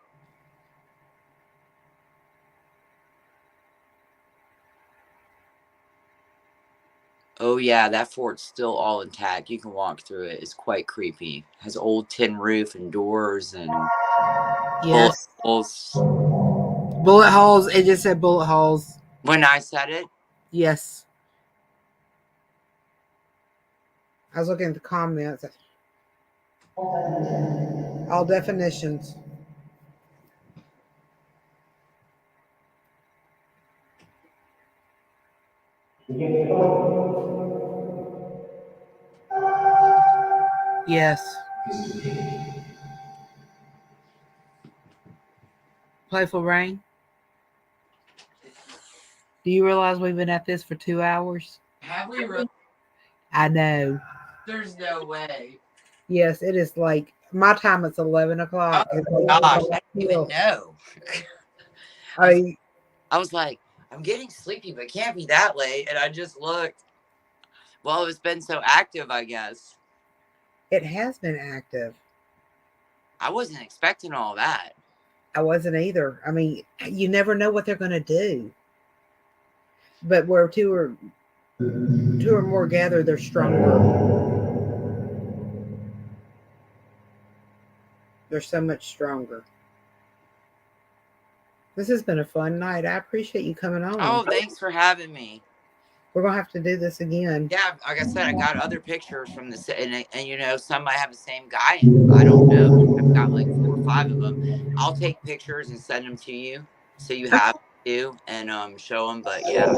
S1: Oh yeah, that fort's still all intact. You can walk through it. It's quite creepy. Has old tin roof and doors and bullet
S2: Yes.
S1: holes.
S2: Bullet holes. It just said bullet holes.
S1: When I said it,
S2: Yes. I was looking at the comments. All definitions. Yes. Playful Rain. Do you realize we've been at this for 2 hours?
S1: have we really?
S2: I know.
S1: There's no way.
S2: Yes, it is like my time. It's 11
S1: Oh
S2: o'clock. It's
S1: gosh,
S2: 11
S1: I
S2: o'clock
S1: didn't even
S2: still.
S1: know.
S2: I
S1: I was like, I'm getting sleepy, but it can't be that late. And I just looked. Well, it's been so active, I guess.
S2: It has been active.
S1: I wasn't expecting all that.
S2: I wasn't either. I mean, you never know what they're going to do. But where two or more gather, they're stronger. They're so much stronger. This has been a fun night. I appreciate you coming on.
S1: Oh, thanks for having me.
S2: We're gonna have to do this again.
S1: Yeah, like I said, I got other pictures from the and you know, some might have the same guy in them. I don't know. I've got like 4 or 5 of them. I'll take pictures and send them to you so you have to and show them. But yeah,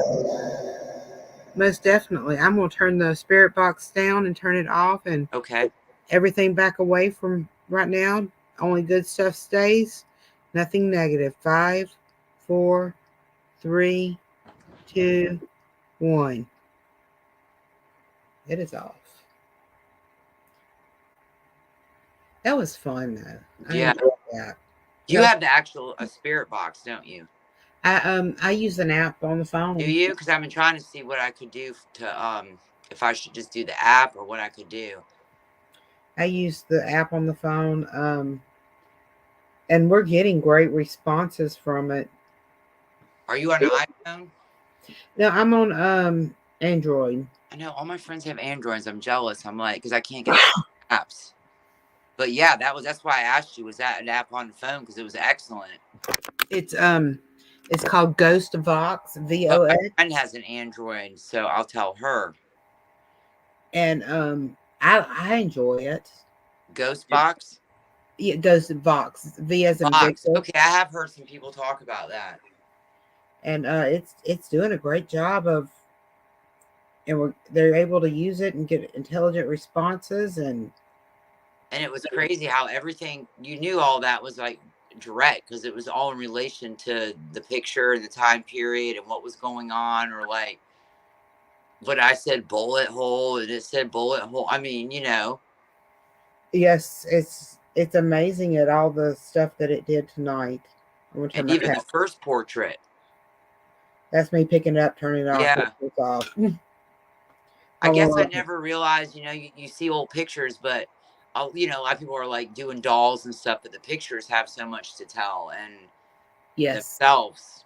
S2: Most definitely. I'm gonna turn the spirit box down and turn it off and
S1: okay.
S2: everything back away from right now. Only good stuff stays. Nothing negative. 5, 4, 3, 2, 1. It is off. That was fun though. I
S1: Yeah,
S2: enjoyed that.
S1: you have the actual a spirit box, don't you?
S2: I use an app on the phone.
S1: Do you? Because I've been trying to see what I could do to if I should just do the app or what I could do.
S2: I use the app on the phone, and we're getting great responses from it.
S1: Are you on an iPhone?
S2: No, I'm on Android.
S1: I know all my friends have Androids. I'm jealous. I'm like, because I can't get apps. But yeah, that's why I asked you. Was that an app on the phone? Because it was excellent.
S2: It's called Ghost Vox,
S1: But
S2: VOX,
S1: my friend has an Android, so I'll tell her.
S2: and I enjoy it.
S1: Ghost Box?
S2: Yeah, Ghost Vox, V as in
S1: Box.
S2: Victor,
S1: Okay, I have heard some people talk about that.
S2: and it's doing a great job of, and they're able to use it and get intelligent responses, and
S1: it was crazy how everything you knew all that was like direct because it was all in relation to the picture and the time period and what was going on, or like what I said bullet hole and it said bullet hole. I mean, you know.
S2: yes, it's amazing at all the stuff that it did tonight. I'm gonna turn
S1: And
S2: my
S1: even
S2: cat.
S1: the first portrait.
S2: That's me picking it up, turning it off.
S1: Yeah.
S2: It's off.
S1: I guess I never realized, you know, you see old pictures, but you know, a lot of people are like doing dolls and stuff, but the pictures have so much to tell and
S2: Yes.
S1: themselves.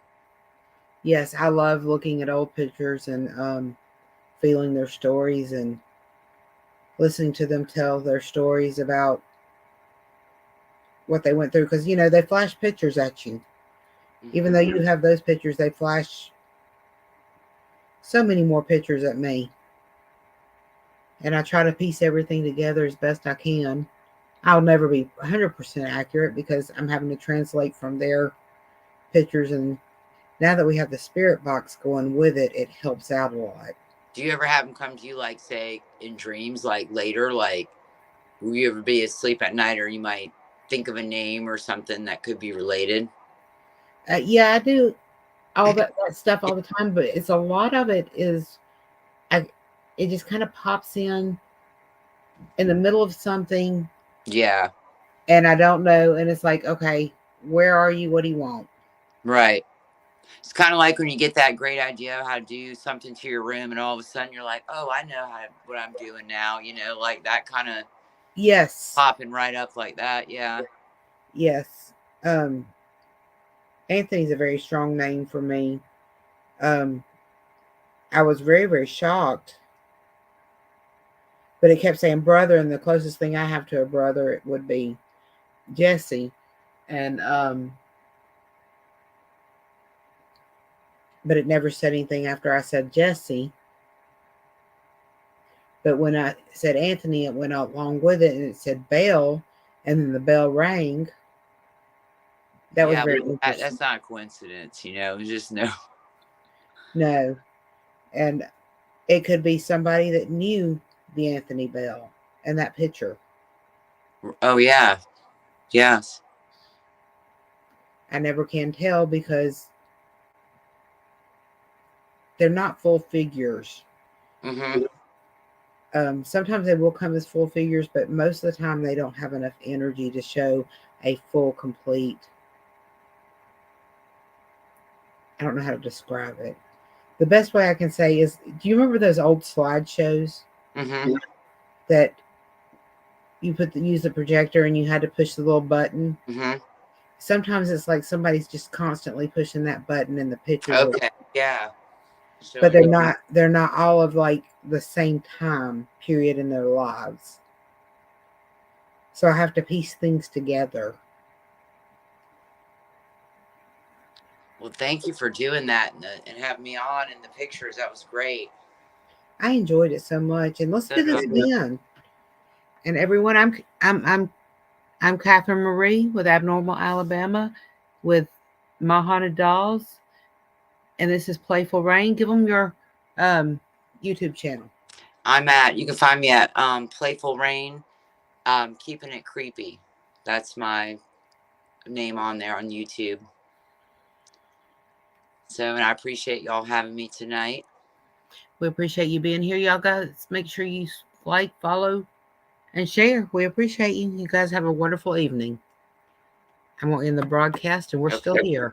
S2: Yes, I love looking at old pictures and feeling their stories and listening to them tell their stories about what they went through, because you know they flash pictures at you. Even though you have those pictures, they flash so many more pictures at me. And I try to piece everything together as best I can. I'll never be 100% accurate because I'm having to translate from their pictures. And now that we have the spirit box going with it, it helps out a lot.
S1: Do you ever have them come to you, like, say, in dreams, like later, like, will you ever be asleep at night, or you might think of a name or something that could be related?
S2: Yeah, I do all that stuff all the time, but it's a lot of it is, it just kind of pops in the middle of something.
S1: Yeah.
S2: And I don't know. And it's like, okay, where are you? What do you want?
S1: Right. It's kind of like when you get that great idea of how to do something to your room, and all of a sudden you're like, oh, I know what I'm doing now. You know, like that kind of
S2: Yes.
S1: popping right up like that. Yeah.
S2: Yes. Anthony's a very strong name for me. I was very, very shocked but it kept saying brother, and the closest thing I have to a brother it would be Jesse, and but it never said anything after I said Jesse. But when I said Anthony, it went along with it, and it said bell, and then the bell rang. That was very interesting.
S1: That's not a coincidence, you know. It's just no.
S2: No, and it could be somebody that knew the Anthony Bell in that picture.
S1: Oh yeah, yes.
S2: I never can tell because they're not full figures.
S1: Mm-hmm.
S2: Sometimes they will come as full figures, but most of the time they don't have enough energy to show a full, complete. I don't know how to describe it. The best way I can say is, do you remember those old slideshows
S1: Mm-hmm.
S2: that you use the projector and you had to push the little button?
S1: Mm-hmm.
S2: Sometimes it's like somebody's just constantly pushing that button and the pictures are,
S1: Okay. Yeah.
S2: but they're not all of like the same time period in their lives. So I have to piece things together.
S1: Well, thank you for doing that and having me on in the pictures. That was great.
S2: I enjoyed it so much, and let's do this again. And everyone, I'm Catherine Marie with Abnormal Alabama, with My Haunted Dolls, and this is Playful Rain. Give them your YouTube channel.
S1: You can find me at Playful Rain, Keeping It Creepy. That's my name on there on YouTube. So, and I appreciate y'all having me tonight.
S2: We appreciate you being here. Y'all guys, make sure you like, follow, and share. We appreciate you. You guys have a wonderful evening. I'm going to end the broadcast, and we're still here.